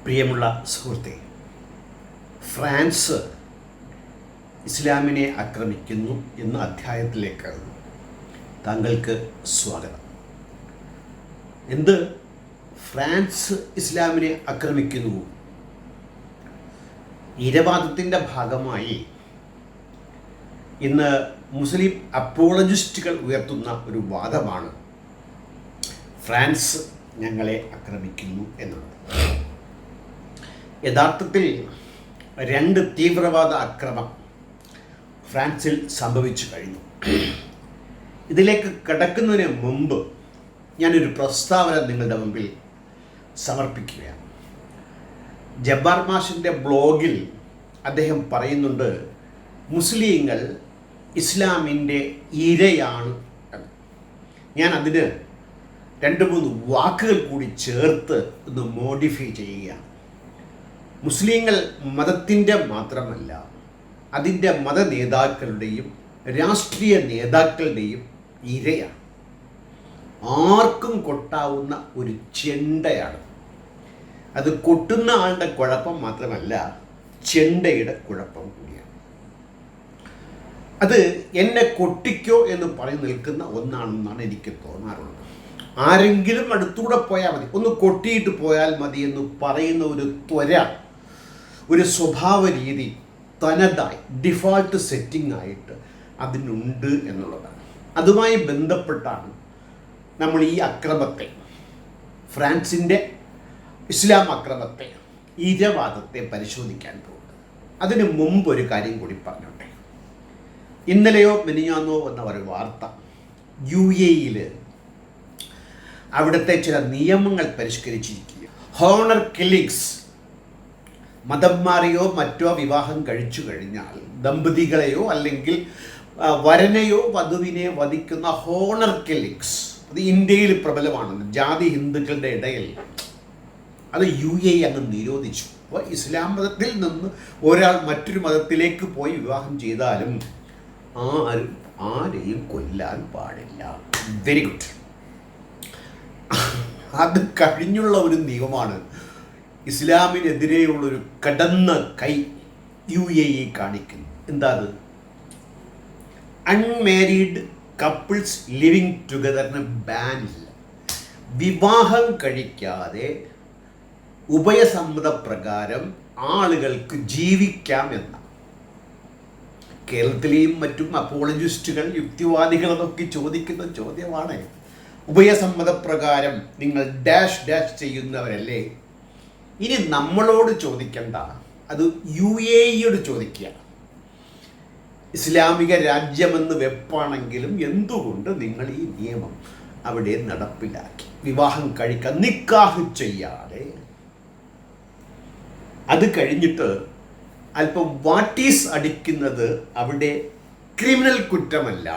പ്രിയമുള്ള സുഹൃത്തെ, ഫ്രാൻസ് ഇസ്ലാമിനെ ആക്രമിക്കുന്നു എന്ന അധ്യായത്തിലേക്ക് താങ്കൾക്ക് സ്വാഗതം. എന്ത് ഫ്രാൻസ് ഇസ്ലാമിനെ ആക്രമിക്കുന്നു? ഇരവാദത്തിൻ്റെ ഭാഗമായി ഇന്ന് മുസ്ലിം അപ്പോളജിസ്റ്റുകൾ ഉയർത്തുന്ന ഒരു വാദമാണ് ഫ്രാൻസ് ഞങ്ങളെ ആക്രമിക്കുന്നു എന്നുള്ളത്. യഥാർത്ഥത്തിൽ രണ്ട് തീവ്രവാദ ആക്രമണം ഫ്രാൻസിൽ സംഭവിച്ചു കഴിഞ്ഞു. ഇതിലേക്ക് കടക്കുന്നതിന് മുമ്പ് ഞാനൊരു പ്രസ്താവന നിങ്ങളുടെ മുമ്പിൽ സമർപ്പിക്കുകയാണ്. ജബ്ബാർ മാഷിൻ്റെ ബ്ലോഗിൽ അദ്ദേഹം പറയുന്നുണ്ട്, മുസ്ലിങ്ങൾ ഇസ്ലാമിൻ്റെ ഇരയാണ് എന്ന്. ഞാൻ അതിന് 2-3 വാക്കുകൾ കൂടി ചേർത്ത് ഒന്ന് മോഡിഫൈ ചെയ്യുകയാണ്. മുസ്ലിങ്ങൾ മതത്തിൻ്റെ മാത്രമല്ല, അതിൻ്റെ മത നേതാക്കളുടെയും രാഷ്ട്രീയ നേതാക്കളുടെയും ഇരയാണ്. ആർക്കും കൊട്ടാവുന്ന ഒരു ചെണ്ടയാണ്. അത് കൊട്ടുന്ന ആളുടെ കുഴപ്പം മാത്രമല്ല, ചെണ്ടയുടെ കുഴപ്പം കൂടിയാണ്. അത് എന്നെ കൊട്ടിക്കോ എന്ന് പറഞ്ഞ് നിൽക്കുന്ന ഒന്നാണെന്നാണ് എനിക്ക് തോന്നാറുള്ളത്. ആരെങ്കിലും അടുത്തൂടെ പോയാൽ മതി, ഒന്ന് കൊട്ടിയിട്ട് പോയാൽ മതി എന്ന് പറയുന്ന ഒരു ത്വര, ഒരു സ്വഭാവ രീതി തനതായി ഡിഫോൾട്ട് സെറ്റിംഗ് ആയിട്ട് അതിനുണ്ട് എന്നുള്ളതാണ്. അതുമായി ബന്ധപ്പെട്ടാണ് നമ്മൾ ഈ അക്രമത്തെ, ഫ്രാൻസിൻ്റെ ഇസ്ലാം അക്രമത്തെ, ഇരവാദത്തെ പരിശോധിക്കാൻ പോകുന്നത്. അതിന് മുമ്പ് ഒരു കാര്യം കൂടി പറഞ്ഞോട്ടെ. ഇന്നലെയോ മിനിഞ്ഞാന്നോ വന്ന ഒരു വാർത്ത, UAE-യിൽ അവിടുത്തെ ചില നിയമങ്ങൾ പരിഷ്കരിച്ചിരിക്കുക. ഹോണർ കില്ലിങ്സ്, മതം മാറിയോ മറ്റോ വിവാഹം കഴിച്ചു കഴിഞ്ഞാൽ ദമ്പതികളെയോ അല്ലെങ്കിൽ വരനെയോ വധുവിനെ വധിക്കുന്ന ഹോണർ കില്ലിങ്സ്, അത് ഇന്ത്യയിൽ പ്രബലമാണ്. ജാതി ഹിന്ദുക്കളുടെ ഇടയിൽ അത് UAE അങ്ങ് നിരോധിച്ചു. അപ്പോൾ ഇസ്ലാം മതത്തിൽ നിന്ന് ഒരാൾ മറ്റൊരു മതത്തിലേക്ക് പോയി വിവാഹം ചെയ്താലും ആരെയും കൊല്ലാൻ പാടില്ല. Very good. അത് കഴിഞ്ഞുള്ള ഒരു നിയമമാണ് ഇസ്ലാമിനെതിരെയുള്ളൊരു കടന്ന കൈ UAE കാണിക്കുന്നു. എന്താ അത്? അൺമാരീഡ് കപ്പിൾസ് ലിവിങ് ടുഗദറിന് ബാനില്ല. വിവാഹം കഴിക്കാതെ ഉഭയസമ്മതപ്രകാരം ആളുകൾക്ക് ജീവിക്കാം എന്ന. കേരളത്തിലെയും മറ്റും അപ്പോളജിസ്റ്റുകൾ, യുക്തിവാദികൾ അതൊക്കെ ചോദിക്കുന്ന ചോദ്യമാണ്. ഉഭയസമ്മതപ്രകാരം നിങ്ങൾ ഡാഷ് ഡാഷ് ചെയ്യുന്നവരല്ലേ? ഇനി നമ്മളോട് ചോദിക്കണ്ട, അത് UAE-യോട് ചോദിക്കുക. ഇസ്ലാമിക രാജ്യമെന്ന് വെപ്പാണെങ്കിലും എന്തുകൊണ്ട് നിങ്ങൾ ഈ നിയമം അവിടെ നടപ്പിലാക്കി? വിവാഹം കഴിക്കാൻ നിക്കാഹ് ചെയ്യാതെ, അത് കഴിഞ്ഞിട്ട് അല്പം വാട്ടീസ് അടിക്കുന്നത് അവിടെ ക്രിമിനൽ കുറ്റമല്ല.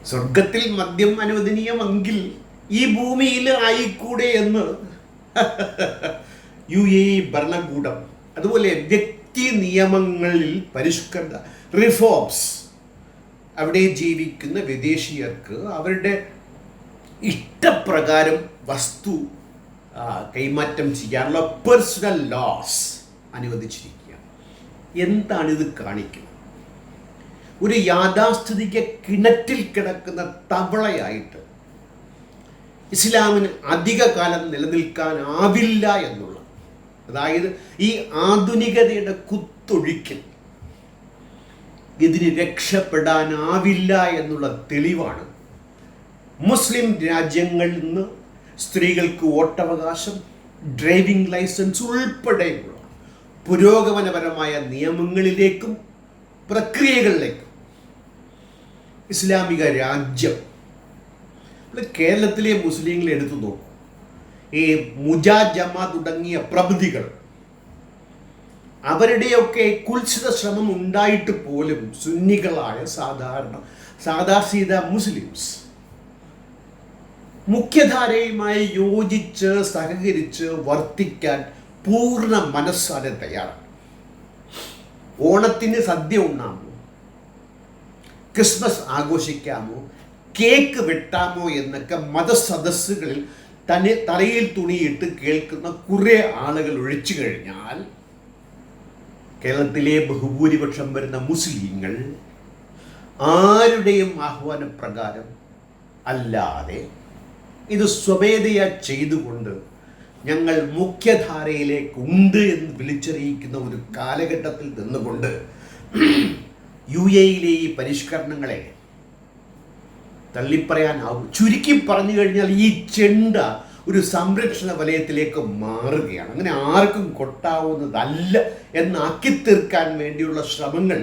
സ്വർഗത്തിൽ മദ്യം അനുവദനീയമെങ്കിൽ ഈ ഭൂമിയിൽ ആയിക്കൂടെ എന്ന് UAE ഭരണകൂടം. അതുപോലെ വ്യക്തി നിയമങ്ങളിൽ പരിഷ്കരണ റിഫോംസ്, അവിടെ ജീവിക്കുന്ന വിദേശീയർക്ക് അവരുടെ ഇഷ്ടപ്രകാരം വസ്തു കൈമാറ്റം ചെയ്യാനുള്ള പേഴ്സണൽ ലോസ് അനുവദിച്ചിരിക്കുക. എന്താണിത് കാണിക്കുന്നത്? ഒരു യാഥാസ്ഥിതിക കിണറ്റിൽ കിടക്കുന്ന തവളയായിട്ട് ഇസ്ലാമിന് അധിക കാലം നിലനിൽക്കാനാവില്ല എന്നുള്ള, അതായത് ഈ ആധുനികതയുടെ കുത്തൊഴുക്കിൽ ഇതിന് രക്ഷപ്പെടാനാവില്ല എന്നുള്ള തെളിവാണ് മുസ്ലിം രാജ്യങ്ങളിൽ നിന്ന് സ്ത്രീകൾക്ക് വോട്ടവകാശം, ഡ്രൈവിംഗ് ലൈസൻസ് ഉൾപ്പെടെയുള്ള പുരോഗമനപരമായ നിയമങ്ങളിലേക്കും പ്രക്രിയകളിലേക്കും ഇസ്ലാമിക രാജ്യം. കേരളത്തിലെ മുസ്ലിങ്ങളെ എടുത്തു നോക്കും. ഈ മുജാജമ തുടങ്ങിയ പ്രബുദ്ധികൾ, അവരുടെയൊക്കെ കുൽസിത ശ്രമം ഉണ്ടായിട്ട് പോലും സുന്നികളായ സാധാരണ മുസ്ലിംസ് മുഖ്യധാരയുമായി യോജിച്ച് സഹകരിച്ച് വർത്തിക്കാൻ പൂർണ്ണ മനസ്സാലെ തയ്യാറാണ്. ഓണത്തിന് സദ്യ ഉണ്ണാമോ, ക്രിസ്മസ് ആഘോഷിക്കാമോ, കേക്ക് വെട്ടാമോ എന്നൊക്കെ മതസദസ്സുകളിൽ തലയിൽ തുണിയിട്ട് കേൾക്കുന്ന കുറേ ആളുകൾ ഒഴിച്ചു കഴിഞ്ഞാൽ കേരളത്തിലെ ബഹുഭൂരിപക്ഷം വരുന്ന മുസ്ലിങ്ങൾ ആരുടെയും ആഹ്വാനപ്രകാരം അല്ലാതെ ഇത് സ്വമേധയാ ചെയ്തുകൊണ്ട് ഞങ്ങൾ മുഖ്യധാരയിലേക്ക് ഉണ്ട് എന്ന് വിളിച്ചറിയിക്കുന്ന ഒരു കാലഘട്ടത്തിൽ നിന്നുകൊണ്ട് UAE ഈ പരിഷ്കരണങ്ങളെ തള്ളിപ്പറയാനാവും. ചുരുക്കി പറഞ്ഞു കഴിഞ്ഞാൽ ഈ ചെണ്ട ഒരു സംരക്ഷണ വലയത്തിലേക്ക് മാറുകയാണ്. അങ്ങനെ ആർക്കും കൊട്ടാവുന്നതല്ല എന്നാക്കി തീർക്കാൻ വേണ്ടിയുള്ള ശ്രമങ്ങൾ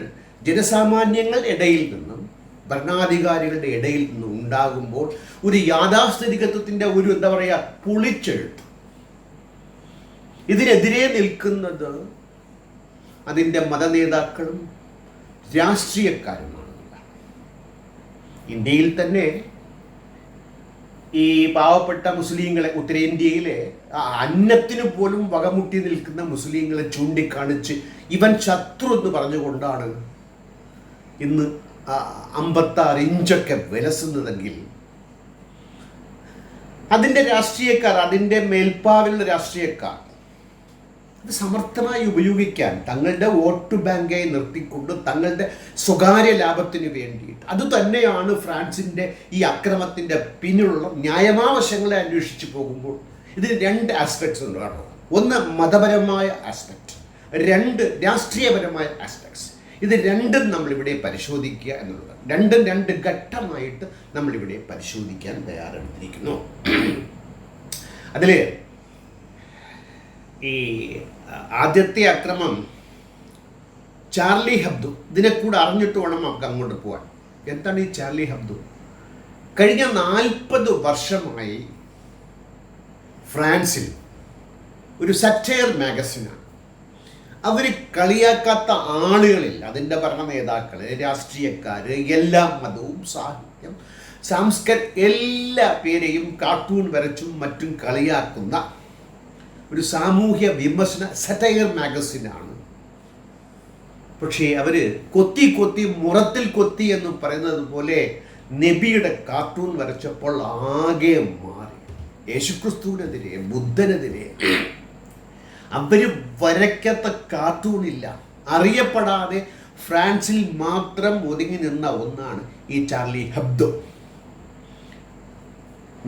ജനസാമാന്യങ്ങളുടെ ഇടയിൽ നിന്നും ഭരണാധികാരികളുടെ ഇടയിൽ നിന്നും ഉണ്ടാകുമ്പോൾ ഒരു യാഥാസ്ഥിതികത്വത്തിൻ്റെ ഒരു എന്താ പറയുക പൊളിച്ചെഴുത്ത്. ഇതിനെതിരെ നിൽക്കുന്നത് അതിൻ്റെ മതനേതാക്കളും രാഷ്ട്രീയക്കാരുമാണ്. ഇന്ത്യയിൽ തന്നെ ഈ പാവപ്പെട്ട മുസ്ലിങ്ങളെ, ഉത്തരേന്ത്യയിലെ അന്നത്തിന് പോലും വകമുട്ടി നിൽക്കുന്ന മുസ്ലിങ്ങളെ ചൂണ്ടിക്കാണിച്ച് ഇവൻ ശത്രു എന്ന് പറഞ്ഞുകൊണ്ടാണ് ഇന്ന് 56 ഇഞ്ചൊക്കെ വിലസുന്നതെങ്കിൽ അതിൻ്റെ രാഷ്ട്രീയക്കാർ, അതിൻ്റെ മേൽപ്പാവിലുള്ള രാഷ്ട്രീയക്കാർ അത് സമർത്ഥമായി ഉപയോഗിക്കാൻ തങ്ങളുടെ വോട്ട് ബാങ്കായി നിർത്തിക്കൊണ്ട് തങ്ങളുടെ സ്വകാര്യ ലാഭത്തിന് വേണ്ടിയിട്ട്, അതുതന്നെയാണ് ഫ്രാൻസിൻ്റെ ഈ അക്രമത്തിൻ്റെ പിന്നിലുള്ള ന്യായമാവശങ്ങളെ അന്വേഷിച്ച് പോകുമ്പോൾ ഇതിന് 2 ആസ്പെക്ട്സ് ഉണ്ട് കേട്ടോ. ഒന്ന് മതപരമായ ആസ്പെക്റ്റ്, 2 രാഷ്ട്രീയപരമായ ആസ്പെക്ട്സ്. ഇത് രണ്ടും നമ്മളിവിടെ പരിശോധിക്കുക എന്നുള്ളത്, 2 ഘട്ടമായിട്ട് നമ്മളിവിടെ പരിശോധിക്കാൻ തയ്യാറെടുത്തിരിക്കുന്നു. അതിൽ ഈ ആദ്യത്തെ അക്രമം ചാർലി ഹബ്ദു, ഇതിനെ കൂടെ അറിഞ്ഞിട്ട് വേണം നമുക്ക് അങ്ങോട്ട് പോകാൻ. എന്താണ് ഈ ചാർലി ഹബ്ദു? കഴിഞ്ഞ 40 വർഷമായി ഫ്രാൻസിൽ ഒരു സറ്റയർ മാഗസിനാണ്. അവർ കളിയാക്കാത്ത ആളുകളിൽ അതിൻ്റെ ഭരണ നേതാക്കൾ, രാഷ്ട്രീയക്കാർ, എല്ലാ മതവും, സാഹിത്യം, എല്ലാ പേരെയും കാർട്ടൂൺ വരച്ചും മറ്റും കളിയാക്കുന്ന ഒരു സാമൂഹ്യ വിമർശന സറ്റയർ മാഗസിനാണ്. പക്ഷേ അവർ കൊത്തി മുറത്തിൽ കൊത്തി എന്ന് പറയുന്നത് പോലെ നബിയുടെ കാർട്ടൂൺ വരച്ചപ്പോൾ ആകെ മാറി. യേശുക്രിസ്തുവിനെതിരെ, ബുദ്ധനെതിരെ അവർ വരയ്ക്കാത്ത കാർട്ടൂണില്ല. അറിയപ്പെടാതെ ഫ്രാൻസിൽ മാത്രം ഒതുങ്ങി നിന്ന ഒന്നാണ് ഈ ചാർലി ഹബ്ദോ.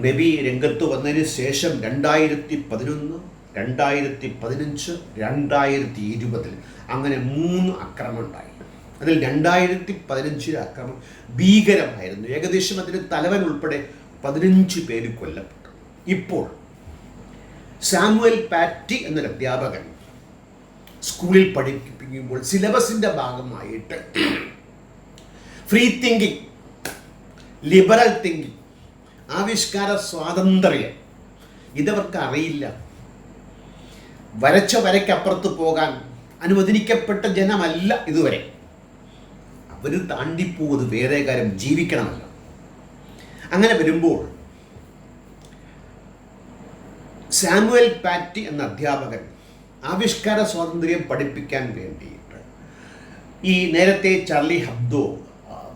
നബി രംഗത്ത് വന്നതിന് ശേഷം 2011, 2015, 2020 അങ്ങനെ 3 അക്രമം ഉണ്ടായി. അതിൽ 2015 അക്രമം ഭീകരമായിരുന്നു. ഏകദേശം അതിന് തലവൻ ഉൾപ്പെടെ 15 പേര് കൊല്ലപ്പെട്ടു. ഇപ്പോൾ സാമുവൽ പാറ്റി എന്നൊരു അധ്യാപകൻ സ്കൂളിൽ പഠിപ്പിക്കുമ്പോൾ സിലബസിൻ്റെ ഭാഗമായിട്ട് ഫ്രീ തിങ്കിങ്, ലിബറൽ തിങ്കിങ്, ആവിഷ്കാര സ്വാതന്ത്ര്യം ഇതവർക്ക് അറിയില്ല. വരച്ച വരയ്ക്കപ്പുറത്ത് പോകാൻ അനുവദിക്കപ്പെട്ട ജനമല്ല ഇതുവരെ. അവർ താണ്ടിപ്പോകുന്നത് വേറെ കാര്യം, ജീവിക്കണമല്ലോ. അങ്ങനെ വരുമ്പോൾ സാമുവൽ പാറ്റി എന്ന അധ്യാപകൻ ആവിഷ്കാര സ്വാതന്ത്ര്യം പഠിപ്പിക്കാൻ വേണ്ടിയിട്ട് ഈ നേരത്തെ ചാർലി ഹബ്ദോ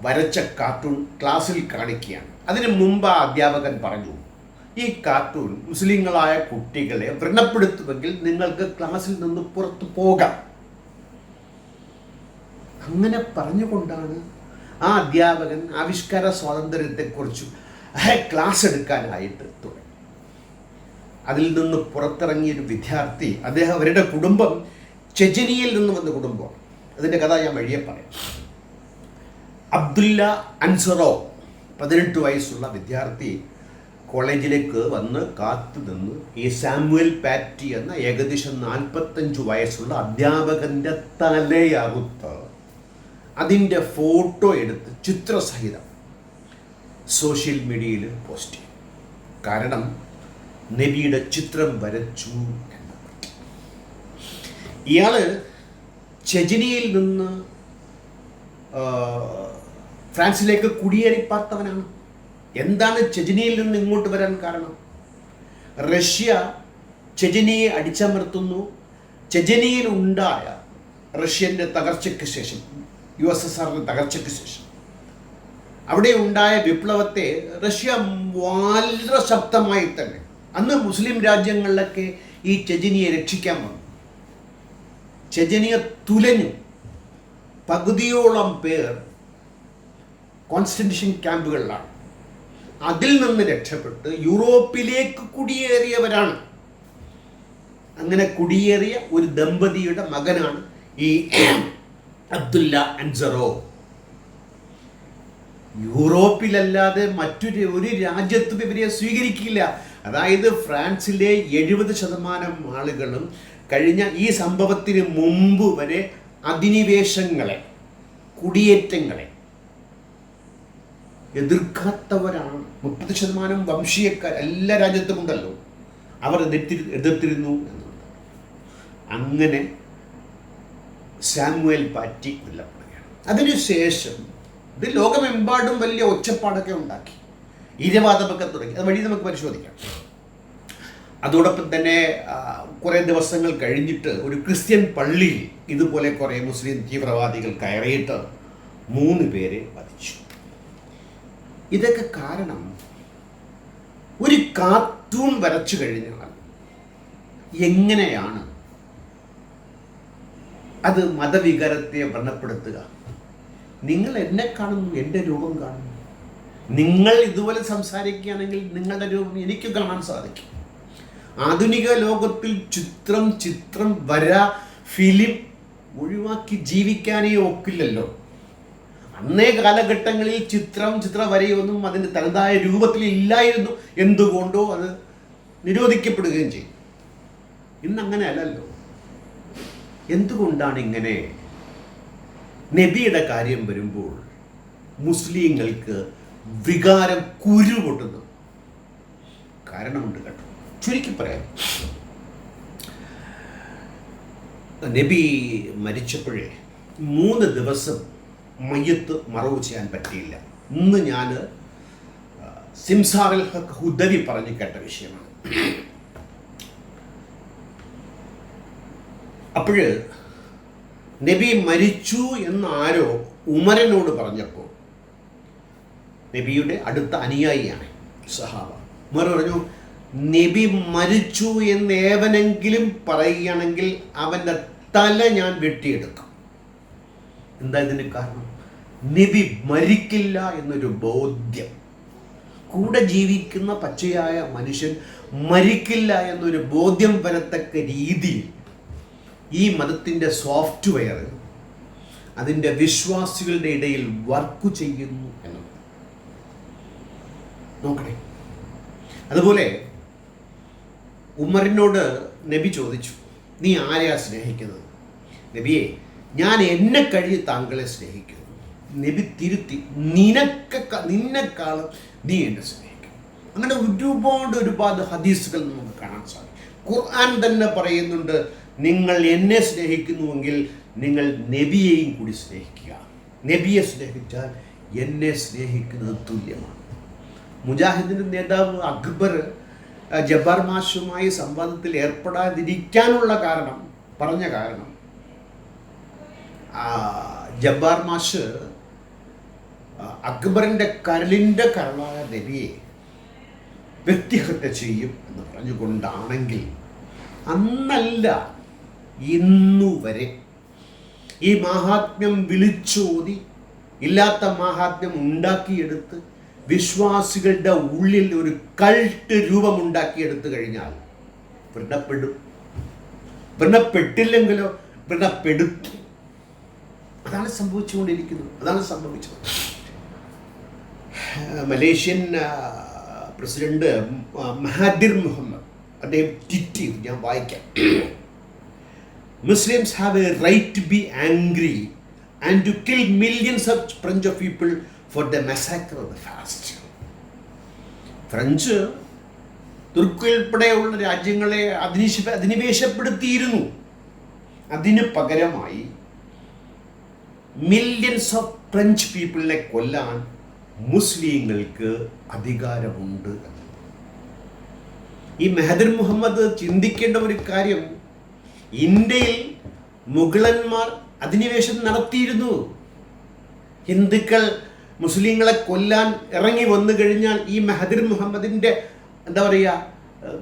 വരച്ച കാർട്ടൂൺ ക്ലാസ്സിൽ കാണിക്കുകയാണ്. അതിന് മുമ്പ് ആ അധ്യാപകൻ പറഞ്ഞു, ഈ കാർട്ടൂൺ മുസ്ലിങ്ങളായ കുട്ടികളെ വ്രണപ്പെടുത്തുമെങ്കിൽ നിങ്ങൾക്ക് ക്ലാസ്സിൽ നിന്ന് പുറത്തു പോകാം. അങ്ങനെ പറഞ്ഞുകൊണ്ടാണ് ആ അധ്യാപകൻ ആവിഷ്കാര സ്വാതന്ത്ര്യത്തെക്കുറിച്ച് ക്ലാസ് എടുക്കാനായിട്ട് തുടങ്ങി. അതിൽ നിന്ന് പുറത്തിറങ്ങിയൊരു വിദ്യാർത്ഥി, അവരുടെ കുടുംബം ചെച്ചനിയിൽ നിന്ന് വന്ന കുടുംബം. അതിൻ്റെ കഥ ഞാൻ വഴിയെ പറയാം. അബ്ദുല്ല അൻസറോ 18 വയസ്സുള്ള വിദ്യാർത്ഥി കോളേജിലേക്ക് വന്ന് കാത്തു നിന്ന് ഈ സാമുവൽ പാറ്റി എന്ന ഏകദേശം 45 വയസ്സുള്ള അധ്യാപകൻ്റെ തലയറുത്ത് അതിൻ്റെ ഫോട്ടോ എടുത്ത് ചിത്രസഹിതം സോഷ്യൽ മീഡിയയിൽ പോസ്റ്റ് ചെയ്യും. കാരണം നബിയുടെ ചിത്രം വരച്ചു എന്ന്. ഇയാൾ ചെച്ചനിയിൽ നിന്ന് ഫ്രാൻസിലേക്ക് കുടിയേറിപ്പാർത്തവനാണ്. എന്താണ് ചെച്ചനിയിൽ നിന്ന് ഇങ്ങോട്ട് വരാൻ കാരണം? റഷ്യ ചെച്ചനിയെ അടിച്ചമർത്തുന്നു. ചെച്ചനിയിൽ ഉണ്ടായ റഷ്യൻ്റെ തകർച്ചയ്ക്ക് ശേഷം, USSRന്റെ തകർച്ചയ്ക്ക് ശേഷം അവിടെ ഉണ്ടായ വിപ്ലവത്തെ റഷ്യ വളരെ ശക്തമായി തന്നെ അന്ന് മുസ്ലിം രാജ്യങ്ങളിലൊക്കെ ഈ ചെചനിയെ രക്ഷിക്കാൻ വന്നു. ചെചനിയ തുലഞ്ഞു. പകുതിയോളം പേർ കോൺസെൻട്രേഷൻ ക്യാമ്പുകളിലാണ്. അതിൽ നിന്ന് രക്ഷപ്പെട്ട് യൂറോപ്പിലേക്ക് കുടിയേറിയവരാണ്. അങ്ങനെ കുടിയേറിയ ഒരു ദമ്പതിയുടെ മകനാണ് ഈ അബ്ദുല്ല അൻസറോ. യൂറോപ്പിലല്ലാതെ മറ്റൊരു ഒരു രാജ്യത്തും ഇവരെ സ്വീകരിക്കില്ല. അതായത് ഫ്രാൻസിലെ 70% ആളുകളും കഴിഞ്ഞ ഈ സംഭവത്തിന് മുമ്പ് വരെ അധിനിവേശങ്ങളെ, കുടിയേറ്റങ്ങളെ എതിർക്കാത്തവരാണ്. 30% വംശീയക്കാർ എല്ലാ രാജ്യത്തും ഉണ്ടല്ലോ, അവർ എതിർത്തിരുന്നു എന്നുണ്ട്. അങ്ങനെ സാമുവേൽ പാറ്റി കൊല്ലപ്പെടുകയാണ്. അതിനുശേഷം ഇത് ലോകമെമ്പാടും വലിയ ഒച്ചപ്പാടൊക്കെ ഉണ്ടാക്കി, ഇരവാദമൊക്കെ തുടങ്ങി. അത് വഴി നമുക്ക് പരിശോധിക്കാം. അതോടൊപ്പം തന്നെ കുറേ ദിവസങ്ങൾ കഴിഞ്ഞിട്ട് ഒരു ക്രിസ്ത്യൻ പള്ളിയിൽ ഇതുപോലെ കുറേ മുസ്ലിം തീവ്രവാദികൾ കയറിയിട്ട് 3 പേരെ വധിച്ചു. ഇതൊക്കെ കാരണം ഒരു കാർട്ടൂൺ വരച്ചു കഴിഞ്ഞാൽ എങ്ങനെയാണ് അത് മതവികാരത്തെ വ്രണപ്പെടുത്തുക? നിങ്ങൾ എന്നെ കാണുന്നു, എൻ്റെ രൂപം കാണുന്നു. നിങ്ങൾ ഇതുപോലെ സംസാരിക്കുകയാണെങ്കിൽ നിങ്ങളുടെ രൂപം എനിക്ക് കാണാൻ സാധിക്കും. ആധുനിക ലോകത്തിൽ ചിത്രം വര, ഫിലിം ഒഴിവാക്കി ജീവിക്കാനേ ഒക്കില്ലല്ലോ. അന്നേ കാലഘട്ടങ്ങളിൽ ചിത്രവരയൊന്നും അതിൻ്റെ തനതായ രൂപത്തിൽ ഇല്ലായിരുന്നു. എന്തുകൊണ്ടോ അത് നിരോധിക്കപ്പെടുകയും ചെയ്യും. ഇന്നങ്ങനെ അല്ലല്ലോ. എന്തുകൊണ്ടാണ് ഇങ്ങനെ? നബിയുടെ കാര്യം വരുമ്പോൾ മുസ്ലിങ്ങൾക്ക് വികാരം കുരുപൊട്ടുന്നു. കാരണമുണ്ട് കേട്ടോ. ചുരുക്കി പറയാം, നബി മരിച്ചപ്പോഴേ 3 ദിവസം മയ്യത്ത് മറവ് ചെയ്യാൻ പറ്റിയില്ല. ഇന്ന് ഞാൻ സിംസാറിൽ ഹുദവി പറഞ്ഞു കേട്ട വിഷയമാണ്. അപ്പോൾ നബി മരിച്ചു എന്ന് ആരോ ഉമരനോട് പറഞ്ഞപ്പോൾ, നബിയുടെ അടുത്ത അനുയായിയാണ് സഹാബ, ഉമർ പറഞ്ഞു, നബി മരിച്ചു എന്ന് ഏവനെങ്കിലും പറയുകയാണെങ്കിൽ അവൻ്റെ തല ഞാൻ വെട്ടിയെടുക്കും. എന്താ ഇതിന് കാരണം? നബി മരിക്കില്ല എന്നൊരു ബോധ്യം. കൂടെ ജീവിക്കുന്ന പച്ചയായ മനുഷ്യൻ മരിക്കില്ല എന്നൊരു ബോധ്യം വരത്തക്ക രീതിയിൽ ഈ മതത്തിൻ്റെ സോഫ്റ്റ്വെയർ അതിൻ്റെ വിശ്വാസികളുടെ ഇടയിൽ വർക്ക് ചെയ്യുന്നു എന്നത് നോക്കണേ. അതുപോലെ ഉമറിനോട് നബി ചോദിച്ചു, നീ ആരെയാ സ്നേഹിക്കുന്നത്? നബിയെ, ഞാൻ എന്നെ കഴിഞ്ഞ് താങ്കളെ സ്നേഹിക്കുന്നു. നബി തിരുത്തി, നിന്നെക്കാളും നീ എന്നെ സ്നേഹിക്കും. അങ്ങനെ ഒരുപാട് ഹദീസുകൾ നമുക്ക് കാണാൻ സാധിക്കും. ഖുർആൻ തന്നെ പറയുന്നുണ്ട്, നിങ്ങൾ എന്നെ സ്നേഹിക്കുന്നുവെങ്കിൽ നിങ്ങൾ നബിയെയും കൂടി സ്നേഹിക്കുക. നബിയെ സ്നേഹിച്ചാൽ എന്നെ സ്നേഹിക്കുന്നത് തുല്യമാണ്. മുജാഹിദിൻ്റെ നേതാവ് അക്ബർ ജബ്ബാർ മാഷുമായി സംവാദത്തിൽ ഏർപ്പെടാതിരിക്കാനുള്ള പറഞ്ഞ കാരണം ജബ്ബാർ മാഷ് അക്ബറിൻ്റെ കരളായ നബിയെ വ്യക്തിഹത്യ ചെയ്യും എന്ന് പറഞ്ഞുകൊണ്ടാണെങ്കിൽ അന്നല്ല ഇന്നുവരെ ഈ മാഹാത്മ്യം വിളിച്ചോതി ഇല്ലാത്ത മാഹാത്മ്യം ഉണ്ടാക്കിയെടുത്ത് വിശ്വാസികളുടെ ഉള്ളിൽ ഒരു കൾട്ട് രൂപമുണ്ടാക്കിയെടുത്തു കഴിഞ്ഞാൽ വ്രണപ്പെട്ടില്ലെങ്കിലോ വ്രണപ്പെടുത്തും. അതാണ് സംഭവിച്ചുകൊണ്ടിരിക്കുന്നത്. അതാണ് സംഭവിച്ചത്. മലേഷ്യൻ പ്രസിഡന്റ് മഹാതിർ മുഹമ്മദ് അദ്ദേഹം ട്വീറ്റ് ചെയ്തു, ഞാൻ വായിക്കാം. Muslims have a right to be angry and to kill millions of French people for the massacre of the fast. French തുർക്കി ഉൾപ്പെടെയുള്ള രാജ്യങ്ങളെ അധിനിവേശപ്പെടുത്തിയിരുന്നു. അതിന് പകരമായി മില്യൺസ് ഓഫ് ഫ്രഞ്ച് പീപ്പിളിനെ കൊല്ലാൻ മുസ്ലിങ്ങൾക്ക് അധികാരമുണ്ട്. ഈ മെഹദിർ മുഹമ്മദ് ചിന്തിക്കേണ്ട ഒരു കാര്യം, ഇന്ത്യയിൽ മുഗളന്മാർ അധിനിവേശം നടത്തിയിരുന്നു. ഹിന്ദുക്കൾ മുസ്ലിങ്ങളെ കൊല്ലാൻ ഇറങ്ങി വന്നു കഴിഞ്ഞാൽ ഈ മെഹദിർ മുഹമ്മദിൻ്റെ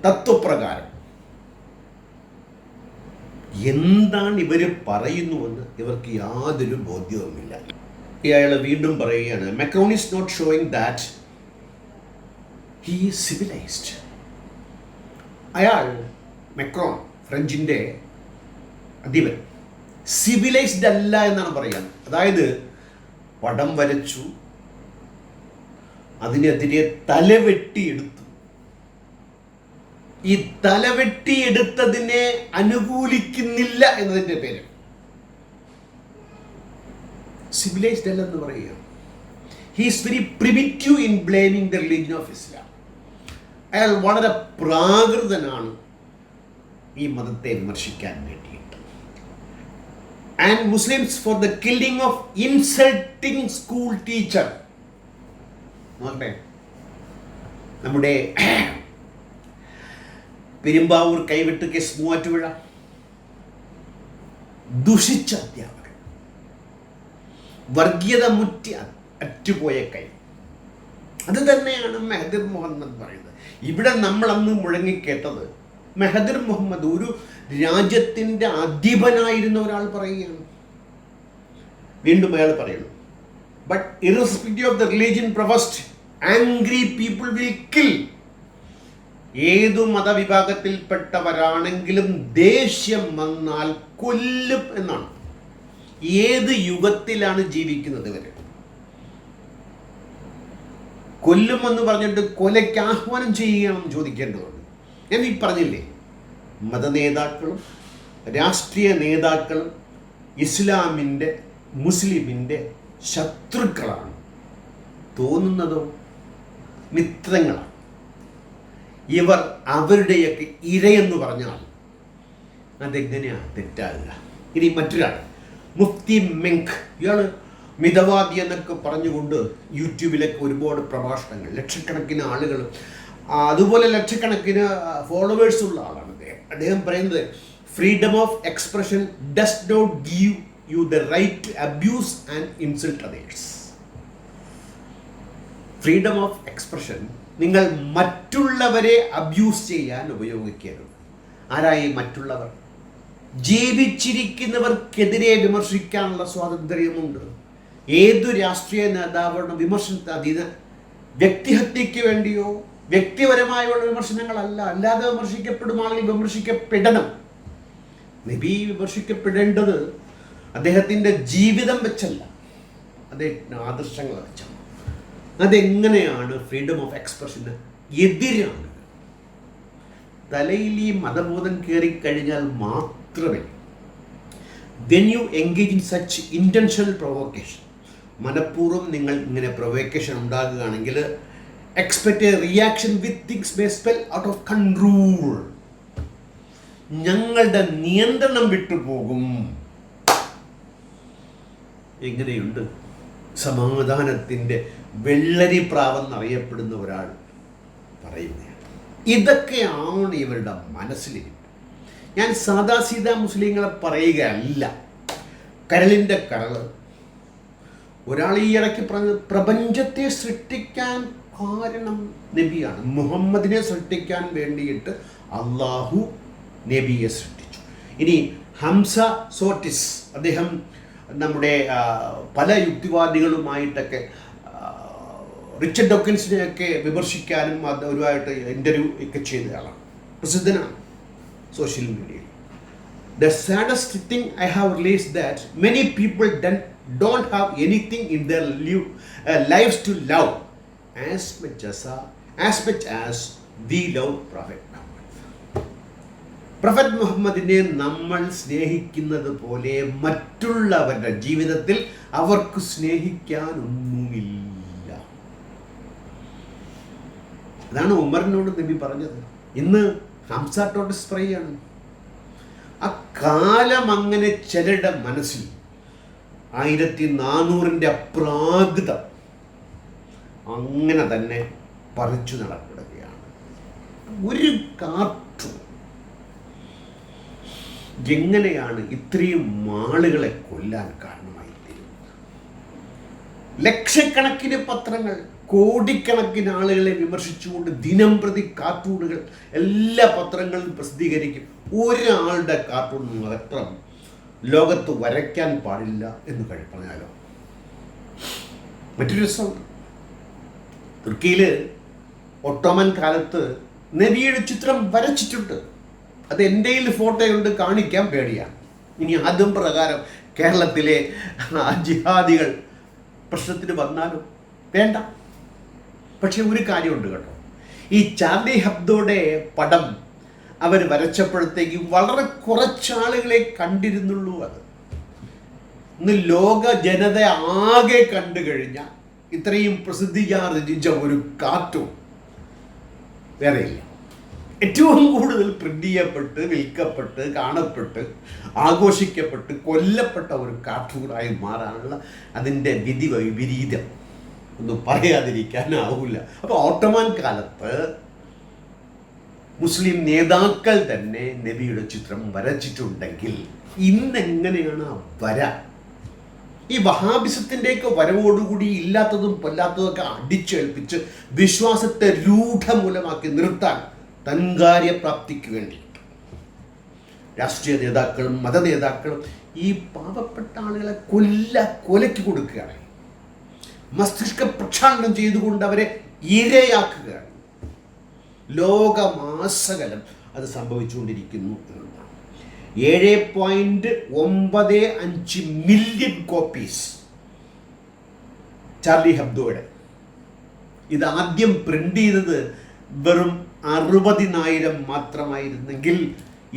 തത്വപ്രകാരം എന്താണ് ഇവർ പറയുന്നുവെന്ന് ഇവർക്ക് യാതൊരു ബോധ്യവുമില്ല. ഇയാൾ വീണ്ടും പറയുകയാണ്, Macron is not showing that he is civilised. അയാൾ മാക്രോൺ, ഫ്രഞ്ചിൻ്റെ അധിപൻ, സിവിലൈസ്ഡ് അല്ല എന്നാണ് പറയുന്നത്. അതായത് പടം വരച്ചു, അതിനെതിരെ തലവെട്ടിയെടുത്തു. ഈ തലവെട്ടിയെടുത്തതിനെ അനുകൂലിക്കുന്നില്ല എന്നതിൻ്റെ പേര് സിവിലൈസ്ഡ് അല്ലെന്ന് പറയുക. He is very primitive in blaming the religion of Islam. അയാൾ വളരെ പ്രാകൃതനാണ് ഈ മതത്തെ വിമർശിക്കാൻ വേണ്ടിയിട്ട്. And Muslims for the killing of insulting school teacher. നോക്കട്ടെ, നമ്മുടെ പെരുമ്പാവൂർ കൈവിട്ട് കേസ്, മൂവാറ്റുപുഴ, ദുഷിച്ച അധ്യാപകൻ, വർഗീയത മുറ്റി അറ്റുപോയ കൈ. അത് തന്നെയാണ് മെഹദിർ മുഹമ്മദ് പറയുന്നത്. ഇവിടെ നമ്മൾ അന്ന് മുഴങ്ങിക്കേട്ടത് മെഹദിർ മുഹമ്മദ് ഒരു രാജ്യത്തിൻ്റെ അധിപനായിരുന്ന ഒരാൾ പറയുകയാണ്. വീണ്ടും അയാൾ പറയുന്നു, but irrespective of the religion professed angry people will kill. ഏതു മതവിഭാഗത്തിൽപ്പെട്ടവരാണെങ്കിലും ദേഷ്യം വന്നാൽ കൊല്ലും എന്നാണ്. ഏത് യുഗത്തിലാണ് ജീവിക്കുന്നത് ഇവര്? കൊല്ലുമെന്ന് പറഞ്ഞിട്ട് കൊലയ്ക്ക് ആഹ്വാനം ചെയ്യുകയാണെന്ന് ചോദിക്കേണ്ടതുണ്ട്. ഞാൻ ഈ പറഞ്ഞില്ലേ, മതനേതാക്കളും രാഷ്ട്രീയ നേതാക്കളും ഇസ്ലാമിൻ്റെ മുസ്ലിമിൻ്റെ ശത്രുക്കളാണ്. തോന്നുന്നതോ മിത്രങ്ങളാണ്. ഇവർ അവരുടെയൊക്കെ ഇരയെന്ന് പറഞ്ഞാൽ അതെങ്ങനെയാണ് തെറ്റാകുക? ഇനി മറ്റൊരാൾ, മുഫ്തി മെങ്ക്. ഇയാൾ മിതവാദി എന്നൊക്കെ പറഞ്ഞുകൊണ്ട് യൂട്യൂബിലൊക്കെ ഒരുപാട് പ്രഭാഷണങ്ങൾ, ലക്ഷക്കണക്കിന് ആളുകൾ, അതുപോലെ ലക്ഷക്കണക്കിന് ഫോളോവേഴ്സ് ഉള്ള ആളാണ് അദ്ദേഹം. അദ്ദേഹം പറയുന്നത്, freedom of expression does not give you the right to abuse and insult others. Freedom of expression നിങ്ങൾ മറ്റുള്ളവരെ അബ്യൂസ് ചെയ്യാൻ ഉപയോഗിക്കരുത്. ആരായി മറ്റുള്ളവർ? ജീവിച്ചിരിക്കുന്നവർക്കെതിരെ വിമർശിക്കാനുള്ള സ്വാതന്ത്ര്യമുണ്ട്. ഏതു രാഷ്ട്രീയ നേതാവാണ് വിമർശനത്തെ അതീത? വ്യക്തിഹത്യയ്ക്ക് വേണ്ടിയോ വ്യക്തിപരമായുള്ള വിമർശനങ്ങളല്ല. അല്ലാതെ വിമർശിക്കപ്പെടും ആളുകൾ വിമർശിക്കപ്പെടണം. നബി വിമർശിക്കപ്പെടേണ്ടത് അദ്ദേഹത്തിൻ്റെ ജീവിതം വെച്ചല്ല, അദ്ദേഹത്തിൻ്റെ ആദർശങ്ങൾ വെച്ചാണ്. അതെങ്ങനെയാണ് ഫ്രീഡം ഓഫ് എക്സ്പ്രഷന് എതിരാണ്? തലയിൽ ഈ മതബോധം കയറിക്കഴിഞ്ഞാൽ മാത്രമേ when you engage in such intentional provocation, മനഃപൂർവ്വം നിങ്ങൾ ഇങ്ങനെ പ്രൊവോക്കേഷൻ ഉണ്ടാകുകയാണെങ്കിൽ expect a reaction with things may spell out of control. ഞങ്ങളുടെ നിയന്ത്രണം വിട്ടുപോകും. എങ്ങനെയുണ്ട്? സമാധാനത്തിൻ്റെ വെള്ളരി പ്രാവെന്നറിയപ്പെടുന്ന ഒരാൾ പറയുകയാണ്. ഇതൊക്കെയാണ് ഇവരുടെ മനസ്സിലിരിപ്പ്. ഞാൻ സാദാ സീതാ മുസ്ലിങ്ങളെ പറയുകയല്ല. കരളിൻ്റെ കരൾ. ഒരാൾ ഈ ഇടയ്ക്ക് പറഞ്ഞത് പ്രപഞ്ചത്തെ സൃഷ്ടിക്കാൻ കാരണം നബിയാണ്. മുഹമ്മദിനെ സൃഷ്ടിക്കാൻ വേണ്ടിയിട്ട് അള്ളാഹു നബിയെ സൃഷ്ടിച്ചു. ഇനി ഹംസ സോട്ടിസ്, അദ്ദേഹം നമ്മുടെ പല യുക്തിവാദികളുമായിട്ടൊക്കെ റിച്ചർഡ് ഡോക്കിൻസിനെയൊക്കെ വിമർശിക്കാനും ഒരുമായിട്ട് ഇൻ്റർവ്യൂ ഒക്കെ ചെയ്ത ആളാണ്, പ്രസിദ്ധനാണ് സോഷ്യൽ മീഡിയയിൽ. The saddest thing I have realized that many people don't have anything in their lives to love as much as we love Prophet Muhammad. Prophet മുഹമ്മദിനെ നമ്മൾ സ്നേഹിക്കുന്നത് പോലെ മറ്റുള്ളവരുടെ ജീവിതത്തിൽ അവർക്ക് സ്നേഹിക്കാനൊന്നുമില്ല. അതാണ് ഉമറിനോട് നബി പറഞ്ഞത്. ഇന്ന് ഹംസ ടോട്ടിസ് പറയുകയാണ്. ആ കാലം അങ്ങനെ ചിലരുടെ മനസ്സിൽ 1400 അപ്രാകൃതം അങ്ങനെ തന്നെ പറിച്ചു നടക്കുകയാണ്. ഒരു കാർട്ടൂൺ എങ്ങനെയാണ് ഇത്രയും ആളുകളെ കൊല്ലാൻ കാരണമായി തീരുന്നത്? ലക്ഷക്കണക്കിന് പത്രങ്ങൾ, കോടിക്കണക്കിന് ആളുകളെ വിമർശിച്ചുകൊണ്ട് ദിനം പ്രതി കാർട്ടൂണുകൾ എല്ലാ പത്രങ്ങളും പ്രസിദ്ധീകരിക്കും. ഒരാളുടെ കാർട്ടൂൺ മാത്രം ലോകത്ത് വരയ്ക്കാൻ പാടില്ല എന്ന് പറഞ്ഞാലോ. മറ്റൊരു രസമുണ്ട്. തുർക്കിയിൽ ഒട്ടോമൻ കാലത്ത് നബിയുടെ ചിത്രം വരച്ചിട്ടുണ്ട്. അത് എൻ്റെ ഫോട്ടോയുണ്ട്, കാണിക്കാൻ പേടിയാണ്. ഇനി അതും പ്രകാരം കേരളത്തിലെ ജിഹാദികൾ പ്രശ്നത്തിന് വന്നാലും വേണ്ട. പക്ഷെ ഒരു കാര്യമുണ്ട് കേട്ടോ, ഈ ചാർലി ഹബ്ദോയുടെ പടം അവർ വരച്ചപ്പോഴത്തേക്ക് വളരെ കുറച്ചാളുകളെ കണ്ടിരുന്നുള്ളൂ. അത് ഇന്ന് ലോക ജനത ആകെ കണ്ടു കഴിഞ്ഞ ഇത്രയും പ്രസിദ്ധിയാർജിച്ച ഒരു കാർട്ടൂൺ വേറെയില്ല. ഏറ്റവും കൂടുതൽ പ്രിന്റ് ചെയ്യപ്പെട്ട്, വിൽക്കപ്പെട്ട്, കാണപ്പെട്ട്, ആഘോഷിക്കപ്പെട്ട്, കൊല്ലപ്പെട്ട ഒരു കാർട്ടൂണായി മാറാനുള്ള അതിൻ്റെ വിധി വിപരീതം ഒന്നും പറയാതിരിക്കാനാവില്ല. അപ്പോൾ ഓട്ടോമൻ കാലത്ത് മുസ്ലിം നേതാക്കൾ തന്നെ നബിയുടെ ചിത്രം വരച്ചിട്ടുണ്ടെങ്കിൽ ഇന്നെങ്ങനെയാണ് ആ വര? ഈ വഹാബിസത്തിൻ്റെയൊക്കെ വരവോടുകൂടി ഇല്ലാത്തതും പൊല്ലാത്തതൊക്കെ അടിച്ചേൽപ്പിച്ച് വിശ്വാസത്തെ രൂഢമൂലമാക്കി നിർത്താൻ തൻകാര്യപ്രാപ്തിക്ക് വേണ്ടി രാഷ്ട്രീയ നേതാക്കളും മത നേതാക്കളും ഈ പാവപ്പെട്ട ആളുകളെ കൊലയ്ക്ക് കൊടുക്കുകയാണ്. മസ്തിഷ്ക പ്രക്ഷാളനം ചെയ്തുകൊണ്ട് അവരെ ഇരയാക്കുകയാണ്. ലോകമാസകലം അത് സംഭവിച്ചുകൊണ്ടിരിക്കുന്നു എന്നതാണ്. 7.95 മില്യൺ കോപ്പീസ് ചാർലി ഹബ്ദോയുടെ. ഇത് ആദ്യം പ്രിന്റ് ചെയ്തത് വെറും 60,000 മാത്രമായിരുന്നെങ്കിൽ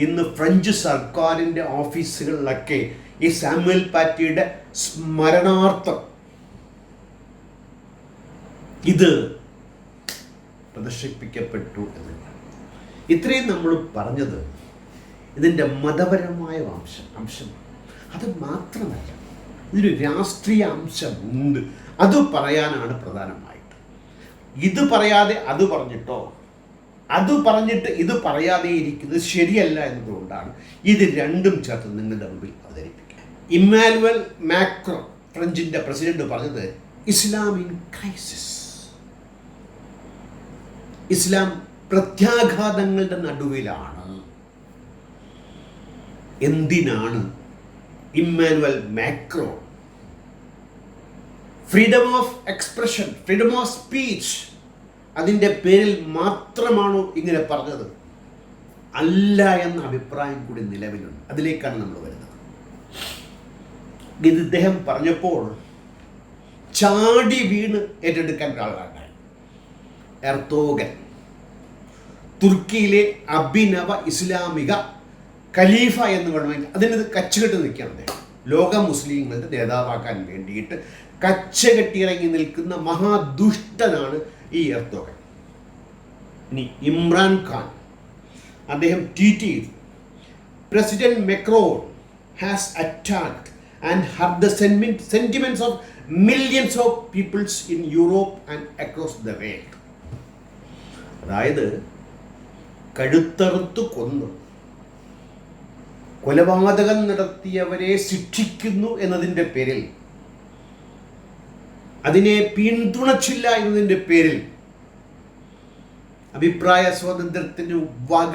ഇന്ന് ഫ്രഞ്ച് സർക്കാരിൻ്റെ ഓഫീസുകളിലൊക്കെ ഈ സാമുവൽ പാറ്റിയുടെ സ്മരണാർത്ഥം ഇത് പ്രദർശിപ്പിക്കപ്പെട്ടു എന്നതാണ്. ഇത്രയും നമ്മൾ പറഞ്ഞത് ഇതിൻ്റെ മതപരമായ അംശമാണ്. അത് മാത്രമല്ല, ഇതിന് രാഷ്ട്രീയ അംശമുണ്ട്. അത് പറയാനാണ് പ്രധാനമായിട്ട്. ഇത് പറയാതെ അത് പറഞ്ഞിട്ടോ, അത് പറഞ്ഞിട്ട് ഇത് പറയാതെ ഇരിക്കുന്നത് ശരിയല്ല എന്നതുകൊണ്ടാണ് ഇത് രണ്ടും ചേർത്ത് നിങ്ങളുടെ മുമ്പിൽ അവതരിപ്പിക്കുക. ഇമ്മാനുവൽ മാക്രോൺ, ഫ്രഞ്ചിൻ്റെ പ്രസിഡന്റ്, പറഞ്ഞത് ഇസ്ലാം ഇൻ ക്രൈസിസ്. ഇസ്ലാം പ്രത്യാഘാതങ്ങളുടെ നടുവിലാണ്. എന്തിനാണ് Emmanuel Macron freedom of expression, freedom of speech അതിൻ്റെ പേരിൽ മാത്രമാണോ ഇങ്ങനെ പറഞ്ഞത്? അല്ല എന്ന അഭിപ്രായം കൂടി നിലവിലുണ്ട്. അതിലേക്കാണ് നമ്മൾ വരുന്നത്. ഇത് ഇദ്ദേഹം പറഞ്ഞപ്പോൾ ചാടി വീണ് ഏറ്റെടുക്കാൻ ഒരാളാണ് എർദോഗൻ, തുർക്കിയിലെ അഭിനവ ഇസ്ലാമിക ഖലീഫ എന്ന് വേണമെങ്കിൽ അതിനത് കച്ചുകെട്ട് നിൽക്കുകയാണ്. ലോക മുസ്ലിങ്ങളുടെ നേതാവാക്കാൻ വേണ്ടിയിട്ട് കച്ചകെട്ടിയിറങ്ങി നിൽക്കുന്ന മഹാദുഷ്ടനാണ് ഈ എർദോഗൻ. ഇനി ഇമ്രാൻ ഖാൻ, അദ്ദേഹം ട്വീറ്റ് ചെയ്തു, president Macron has attacked and hurt the sentiments of millions of peoples in Europe and across the world. അതായത് കഴുത്തറുത്ത് കൊന്നു കൊലപാതകം നടത്തിയവരെ ശിക്ഷിക്കുന്നു എന്നതിൻ്റെ പേരിൽ, അതിനെ പിന്തുണച്ചില്ല എന്നതിൻ്റെ പേരിൽ അഭിപ്രായ സ്വാതന്ത്ര്യത്തിന് വക.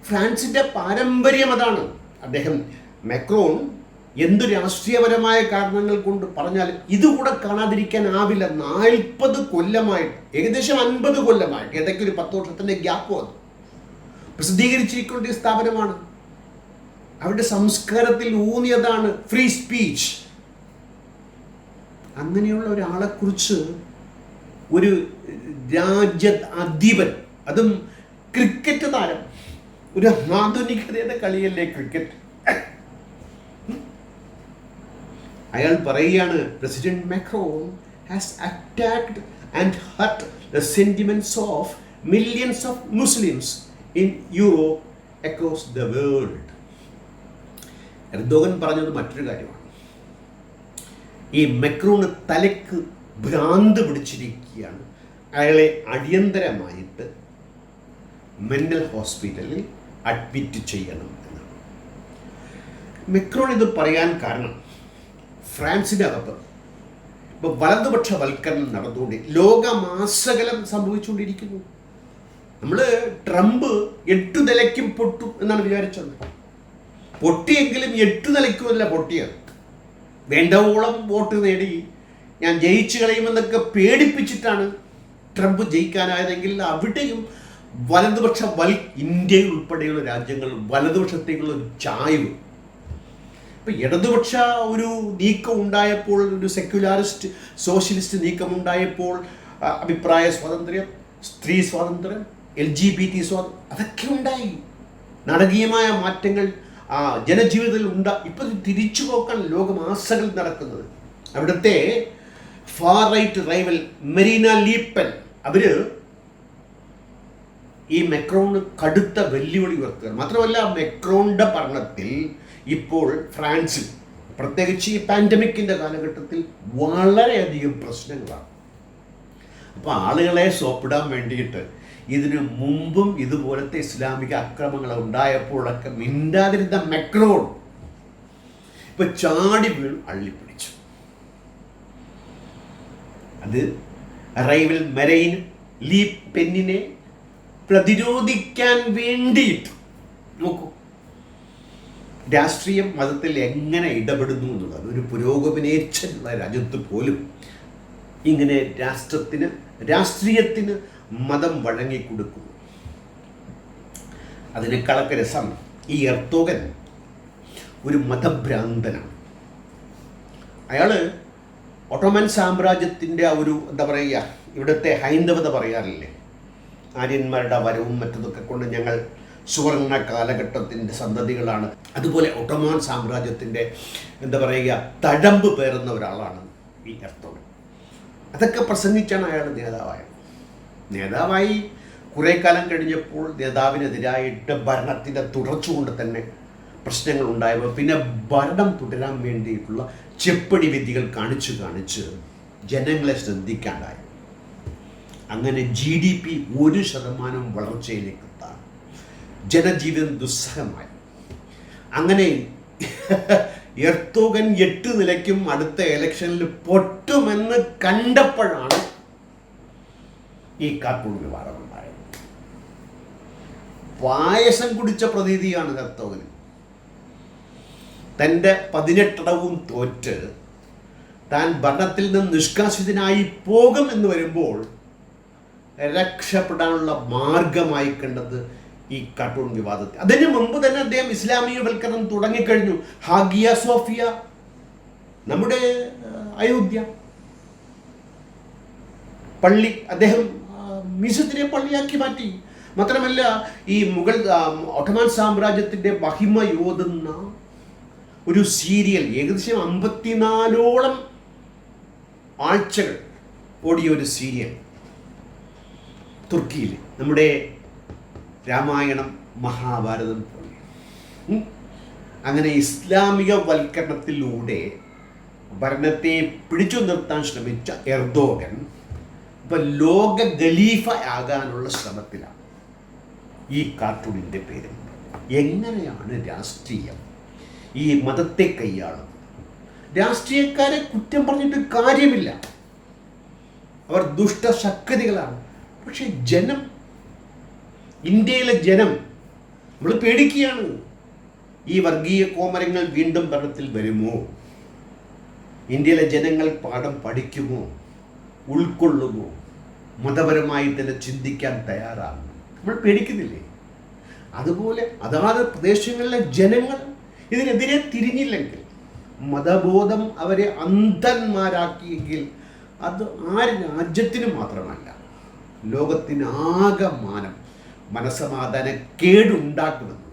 ഫ്രാൻസിൻ്റെ പാരമ്പര്യം അതാണ്. അദ്ദേഹം മാക്രോൺ എന്തു രാഷ്ട്രീയപരമായ കാരണങ്ങൾ കൊണ്ട് പറഞ്ഞാലും ഇതുകൂടെ കാണാതിരിക്കാനാവില്ല. 40 കൊല്ലമായിട്ട്, ഏകദേശം 50 കൊല്ലമായിട്ട്, ഇടയ്ക്ക് ഒരു 10 വർഷത്തിൻ്റെ ഗ്യാപ്പ് വന്നു പ്രസിദ്ധീകരിച്ചിരിക്കേണ്ട സ്ഥാപനമാണ്. അവരുടെ സംസ്കാരത്തിൽ ഊന്നിയതാണ് ഫ്രീ സ്പീച്ച്. അങ്ങനെയുള്ള ഒരാളെക്കുറിച്ച് ഒരു രാജ്യ അധിപൻ, അതും ക്രിക്കറ്റ് താരം, ഒരു ആധുനികതയുടെ കളിയല്ലേ ക്രിക്കറ്റ്, അയാൾ പറയുകയാണ് president Macron has attacked and hurt the sentiments of millions of Muslims in Europe across the world. Erdogan പറഞ്ഞത് മറ്റൊരു കാര്യമാണ്. ഈ മാക്രോണ് തലയ്ക്ക് ഭ്രാന്ത് പിടിച്ചിരിക്കുകയാണ്. അയാളെ അടിയന്തരമായിട്ട് മെന്റൽ ഹോസ്പിറ്റലിൽ അഡ്മിറ്റ് ചെയ്യണം എന്നാണ്. മാക്രോൺ ഇത് പറയാൻ കാരണം ഫ്രാൻസിനകത്ത് ഇപ്പോൾ വലതുപക്ഷവൽക്കരണം നടന്നുകൊണ്ട് ലോകമാസകലം സംഭവിച്ചുകൊണ്ടിരിക്കുന്നു. നമ്മൾ ട്രംപ് 8 നിലയ്ക്കും പൊട്ടും എന്നാണ് വിചാരിച്ചത്. പൊട്ടിയെങ്കിലും 8 നിലയ്ക്കുമല്ല പൊട്ടിയത്. വേണ്ടവോളം വോട്ട് നേടി ഞാൻ ജയിച്ചു കളയുമെന്നൊക്കെ പേടിപ്പിച്ചിട്ടാണ് ട്രംപ് ജയിക്കാനായതെങ്കിൽ അവിടെയും വലതുപക്ഷ ഇന്ത്യയിൽ ഉൾപ്പെടെയുള്ള രാജ്യങ്ങൾ വലതുപക്ഷത്തേക്കുള്ള ഒരു ചായ്വ്. ഇപ്പം ഇടതുപക്ഷ ഒരു നീക്കം ഉണ്ടായപ്പോൾ, ഒരു സെക്യുലാരിസ്റ്റ് സോഷ്യലിസ്റ്റ് നീക്കം ഉണ്ടായപ്പോൾ അഭിപ്രായ സ്വാതന്ത്ര്യം, സ്ത്രീ സ്വാതന്ത്ര്യം, LGBT സ്വാതന്ത്ര്യം അതൊക്കെ ഉണ്ടായി. നാടകീയമായ മാറ്റങ്ങൾ ജനജീവിതത്തിൽ ഇപ്പം തിരിച്ചു പോക്കാൻ ലോകമാസകൾ നടക്കുന്നത്. അവിടുത്തെ far right rival Marine Le Pen അവര് ഈ മെക്രോണ് കടുത്ത വെല്ലുവിളി ഉയർത്തുക. മാത്രമല്ല മെക്രോണിന്റെ ഭരണത്തിൽ ഇപ്പോൾ ഫ്രാൻസിൽ പ്രത്യേകിച്ച് ഈ പാൻഡമിക്കിന്റെ കാലഘട്ടത്തിൽ വളരെയധികം പ്രശ്നങ്ങളാണ്. അപ്പോൾ ആളുകളെ സോപ്പിടാൻ വേണ്ടിയിട്ട് ഇതിനു മുമ്പും ഇതുപോലത്തെ ഇസ്ലാമിക അക്രമങ്ങൾ ഉണ്ടായപ്പോഴൊക്കെ മിണ്ടാതിരുന്ന മെക്രോൺ ഇപ്പൊ ചാടി വീണ് അള്ളിപ്പിടിച്ചു. അത് റൈവൽ മെറൈൻ ലീ പെന്നിനെ പ്രതിരോധിക്കാൻ വേണ്ടിയിട്ട് നോക്കൂ, രാഷ്ട്രീയം മതത്തിൽ എങ്ങനെ ഇടപെടുന്നു എന്നുള്ളത്. ഒരു പുരോഗമനേച്ഛനുള്ള രാജ്യത്ത് പോലും ഇങ്ങനെ രാഷ്ട്രീയത്തിന് മതം വഴങ്ങിക്കൊടുക്കുന്നു. അതിനേക്കാളൊക്കെ രസം ഈ എർദോഗൻ ഒരു മതഭ്രാന്തനാണ്. അയാൾ ഒട്ടോമൻ സാമ്രാജ്യത്തിൻ്റെ ഒരു എന്താ പറയുക, ഇവിടുത്തെ ഹൈന്ദവത പറയാറില്ലേ, ആര്യന്മാരുടെ വരവും മറ്റതൊക്കെ കൊണ്ട് ഞങ്ങൾ സുവർണ കാലഘട്ടത്തിൻ്റെ സന്തതികളാണ്. അതുപോലെ ഒട്ടോമൻ സാമ്രാജ്യത്തിൻ്റെ എന്താ പറയുക തഴമ്പ് പേറുന്ന ഒരാളാണ് ഈ എർദോഗൻ. അതൊക്കെ പ്രസംഗിച്ചാണ് അയാൾ നേതാവായി കുറേ കാലം കഴിഞ്ഞപ്പോൾ നേതാവിനെതിരായിട്ട് ഭരണത്തിൻ്റെ തുടർച്ച കൊണ്ട് തന്നെ പ്രശ്നങ്ങൾ ഉണ്ടായപ്പോൾ പിന്നെ ഭരണം തുടരാൻ വേണ്ടിയിട്ടുള്ള ചെപ്പടി വിദ്യകൾ കാണിച്ച് ജനങ്ങളെ ശ്രദ്ധിക്കാണ്ടായി. അങ്ങനെ GDP 1% വളർച്ചയിലേക്ക് എത്താൻ, ജനജീവിതം ദുസ്സഹമായി. അങ്ങനെ എർദോഗൻ 8 നിലയ്ക്കും അടുത്ത ഇലക്ഷനിൽ പൊട്ടുമെന്ന് കണ്ടപ്പോഴാണ് ഈ കാർട്ടൂൺ വിവാദം ഉണ്ടായത്. പായസം കുടിച്ച പ്രതീതിയാണ് എർദോഗന്. തൻ്റെ 18 തോറ്റ് താൻ ഭരണത്തിൽ നിന്ന് നിഷ്കാസിതനായി പോകും എന്ന് വരുമ്പോൾ രക്ഷപ്പെടാനുള്ള മാർഗമായി കണ്ടത് ഈ കാർട്ടൂൺ വിവാദത്തെ. അതിന് മുമ്പ് തന്നെ അദ്ദേഹം ഇസ്ലാമികവൽക്കരണം തുടങ്ങിക്കഴിഞ്ഞു. ഹാഗിയ സോഫിയ, നമ്മുടെ അയോധ്യ പള്ളി അദ്ദേഹം മിസത്തിനെ പള്ളിയാക്കി മാറ്റി. മാത്രമല്ല ഈ ഒട്ടോമൻ സാമ്രാജ്യത്തിൻ്റെ മഹിമയോതുന്ന ഒരു സീരിയൽ ഏകദേശം 54ഓളം ആഴ്ചകൾ ഓടിയ ഒരു സീരിയൽ തുർക്കിയിൽ, നമ്മുടെ രാമായണം മഹാഭാരതം പോലെ. അങ്ങനെ ഇസ്ലാമിക വൽക്കരണത്തിലൂടെ ഭരണത്തെ പിടിച്ചു നിർത്താൻ ശ്രമിച്ച എർദോഗൻ ഇപ്പം ലോക ഖലീഫ ആകാനുള്ള ശ്രമത്തിലാണ്. ഈ കാർട്ടൂണിൻ്റെ പേര് എങ്ങനെയാണ് രാഷ്ട്രീയം ഈ മതത്തെ കൈയാളുന്നത്? രാഷ്ട്രീയക്കാരെ കുറ്റം പറഞ്ഞിട്ട് കാര്യമില്ല, അവർ ദുഷ്ടശക്തികളാണ്. പക്ഷെ ജനം, ഇന്ത്യയിലെ ജനം നമ്മൾ പേടിക്കുകയാണ്. ഈ വർഗീയ കോമരങ്ങൾ വീണ്ടും ഭരണത്തിൽ വരുമോ? ഇന്ത്യയിലെ ജനങ്ങൾ പാഠം പഠിക്കുമോ, ഉൾക്കൊള്ളുമോ, മതപരമായി തന്നെ ചിന്തിക്കാൻ തയ്യാറാകുമോ? നമ്മൾ പേടിക്കുന്നില്ലേ? അതുപോലെ അതാത് പ്രദേശങ്ങളിലെ ജനങ്ങൾ ഇതിനെതിരെ തിരിഞ്ഞില്ലെങ്കിൽ, മതബോധം അവരെ അന്ധന്മാരാക്കിയെങ്കിൽ അത് ആ രാജ്യത്തിന് മാത്രമല്ല ലോകത്തിനാകമാനം മനസ്സമാധാന കേടുണ്ടാക്കുമെന്ന്.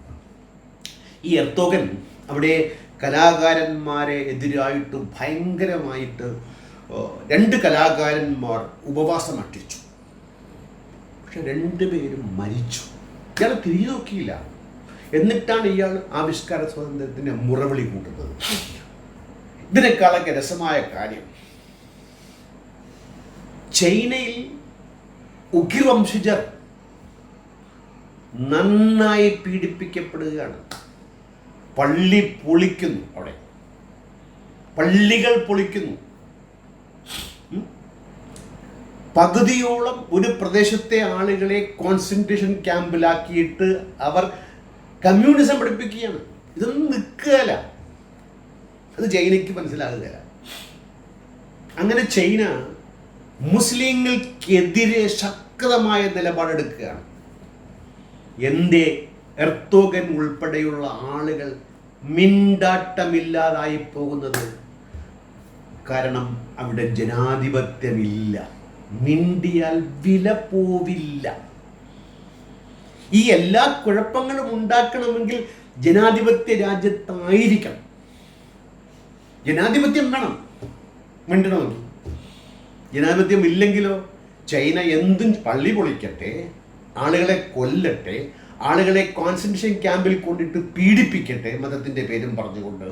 ഈ എർദോഗൻ അവിടെ കലാകാരന്മാരെ എതിരായിട്ട് ഭയങ്കരമായിട്ട് 2 കലാകാരന്മാർ ഉപവാസം അട്ടിച്ചു. പക്ഷെ 2 പേരും മരിച്ചു. ഇയാൾ തിരിഞ്ഞു നോക്കിയില്ല. എന്നിട്ടാണ് ഇയാൾ ആവിഷ്കാര സ്വാതന്ത്ര്യത്തിൻ്റെ മുറവിളി കൂട്ടുന്നത്. ഇതിനേക്കാളൊക്കെ രസമായ കാര്യം, ചൈനയിൽ ഉഖിർവംശജർ നന്നായി പീഡിപ്പിക്കപ്പെടുകയാണ്. പള്ളി പൊളിക്കുന്നു, അവിടെ പള്ളികൾ പൊളിക്കുന്നു. പകുതിയോളം ഒരു പ്രദേശത്തെ ആളുകളെ കോൺസെൻട്രേഷൻ ക്യാമ്പിലാക്കിയിട്ട് അവർ കമ്മ്യൂണിസം പഠിപ്പിക്കുകയാണ്. ഇതൊന്നും നിൽക്കുകയല്ല. അത് ചൈനയ്ക്ക് മനസ്സിലാകുകയില്ല. അങ്ങനെ ചൈന മുസ്ലിങ്ങൾക്കെതിരെ ശക്തമായ നിലപാടെടുക്കുകയാണ്. എന്തേ എർദോഗൻ ഉൾപ്പെടെയുള്ള ആളുകൾ മിണ്ടാട്ടമില്ലാതായി പോകുന്നത്? കാരണം അവിടെ ജനാധിപത്യമില്ല. മിണ്ടിയാൽ വില പോവില്ല. ഈ എല്ലാ കുഴപ്പങ്ങളും ഉണ്ടാക്കണമെങ്കിൽ ജനാധിപത്യ രാജ്യത്തായിരിക്കണം. ജനാധിപത്യം വേണം മിണ്ടണമെങ്കിൽ. ജനാധിപത്യം ഇല്ലെങ്കിലോ ചൈന എന്തും പള്ളി പൊളിക്കട്ടെ, ആളുകളെ കൊല്ലട്ടെ, ആളുകളെ കോൺസെൻട്രേഷൻ ക്യാമ്പിൽ കൊണ്ടിട്ട് പീഡിപ്പിക്കട്ടെ മതത്തിൻ്റെ പേരും പറഞ്ഞുകൊണ്ട്,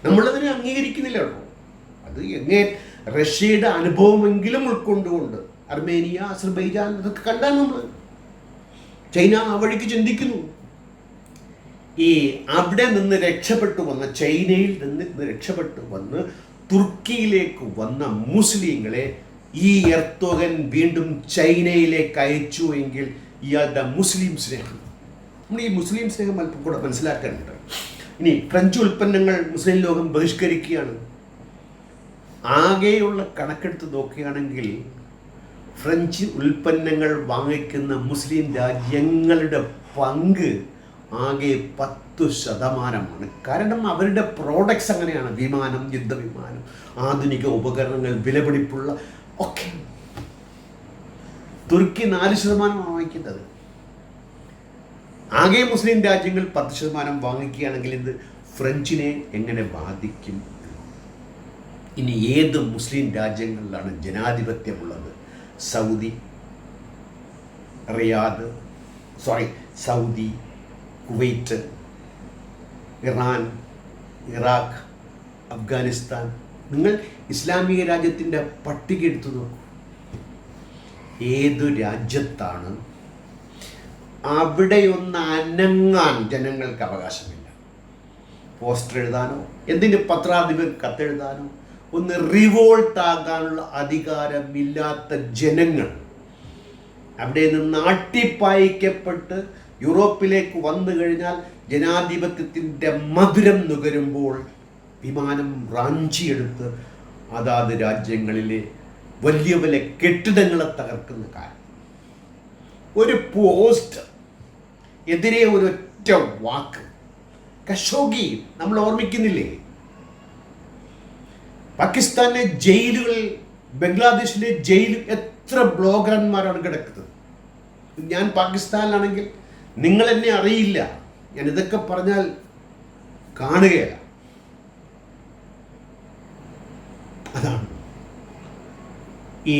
നമ്മളതിനെ അംഗീകരിക്കുന്നില്ല കേട്ടോ. അത് എങ്ങനെ റഷ്യയുടെ അനുഭവമെങ്കിലും ഉൾക്കൊണ്ടുകൊണ്ട് അർമേനിയ, അസർബൈജാൻ അതൊക്കെ കണ്ടാൽ നമ്മൾ ചൈന ആ വഴിക്ക് ചിന്തിക്കുന്നു. ഈ അവിടെ നിന്ന് രക്ഷപ്പെട്ടു വന്ന, ചൈനയിൽ നിന്ന് രക്ഷപ്പെട്ടു വന്ന് തുർക്കിയിലേക്ക് വന്ന മുസ്ലിങ്ങളെ ഈ എർദോഗൻ വീണ്ടും ചൈനയിലേക്ക് അയച്ചു എങ്കിൽ ഇയാളുടെ മുസ്ലിം സ്നേഹം, നമ്മൾ ഈ മുസ്ലിം സ്നേഹം അല്പം കൂടെ മനസ്സിലാക്കേണ്ടത്. ഇനി ഫ്രഞ്ച് ഉൽപ്പന്നങ്ങൾ മുസ്ലിം ലോകം ബഹിഷ്കരിക്കുകയാണ്. ആകെയുള്ള കണക്കെടുത്ത് നോക്കുകയാണെങ്കിൽ ഫ്രഞ്ച് ഉൽപ്പന്നങ്ങൾ വാങ്ങിക്കുന്ന മുസ്ലിം രാജ്യങ്ങളുടെ പങ്ക് ആകെ 10%. കാരണം അവരുടെ പ്രോഡക്ട്സ് അങ്ങനെയാണ്. വിമാനം, യുദ്ധവിമാനം, ആധുനിക ഉപകരണങ്ങൾ, വിലപിടിപ്പുള്ള ഒക്കെ. തുർക്കി 4% വാങ്ങിക്കുന്നത്. ആകെ മുസ്ലിം രാജ്യങ്ങൾ 10% വാങ്ങിക്കുകയാണെങ്കിൽ ഇത് ഫ്രഞ്ചിനെ എങ്ങനെ ബാധിക്കും? ഇനി ഏത് മുസ്ലിം രാജ്യങ്ങളിലാണ് ജനാധിപത്യമുള്ളത്? Saudi, Kuwait, Iran, Iraq, Afghanistan. നിങ്ങൾ ഇസ്ലാമിക രാജ്യത്തിൻ്റെ പട്ടിക എടുത്തു നോക്കൂ. ഏതു രാജ്യത്താണ് അവിടെയൊന്ന് അനങ്ങാൻ ജനങ്ങൾക്ക് അവകാശമില്ല? പോസ്റ്റർ എഴുതാനോ, എന്തിന് പത്രാധിപർ കത്തെഴുതാനോ, ഒന്ന് റിവോൾട്ട് ആകാനുള്ള അധികാരമില്ലാത്ത ജനങ്ങൾ അവിടെ നിന്ന് അട്ടിപ്പായിക്കപ്പെട്ട് യൂറോപ്പിലേക്ക് വന്നു കഴിഞ്ഞാൽ ജനാധിപത്യത്തിൻ്റെ മധുരം നുകരുമ്പോൾ വിമാനം റാഞ്ചിയെടുത്ത് അതാത് രാജ്യങ്ങളിലെ വലിയ വലിയ കെട്ടിടങ്ങളെ തകർക്കുന്ന കാര്യം. ഒരു പോസ്റ്റ് എതിരെ ഒരൊറ്റ വാക്ക്, ഖഷോഗി നമ്മൾ ഓർമ്മിക്കുന്നില്ലേ? പാകിസ്ഥാനിലെ ജയിലുകളിൽ, ബംഗ്ലാദേശിലെ ജയിലിൽ എത്ര ബ്ലോഗർമാരാണ് കിടക്കുന്നത്. ഞാൻ പാകിസ്ഥാനിലാണെങ്കിൽ നിങ്ങൾ എന്നെ അറിയില്ല, ഞാൻ ഇതൊക്കെ പറഞ്ഞാൽ കാണുകയില്ല. അതാണ് ഈ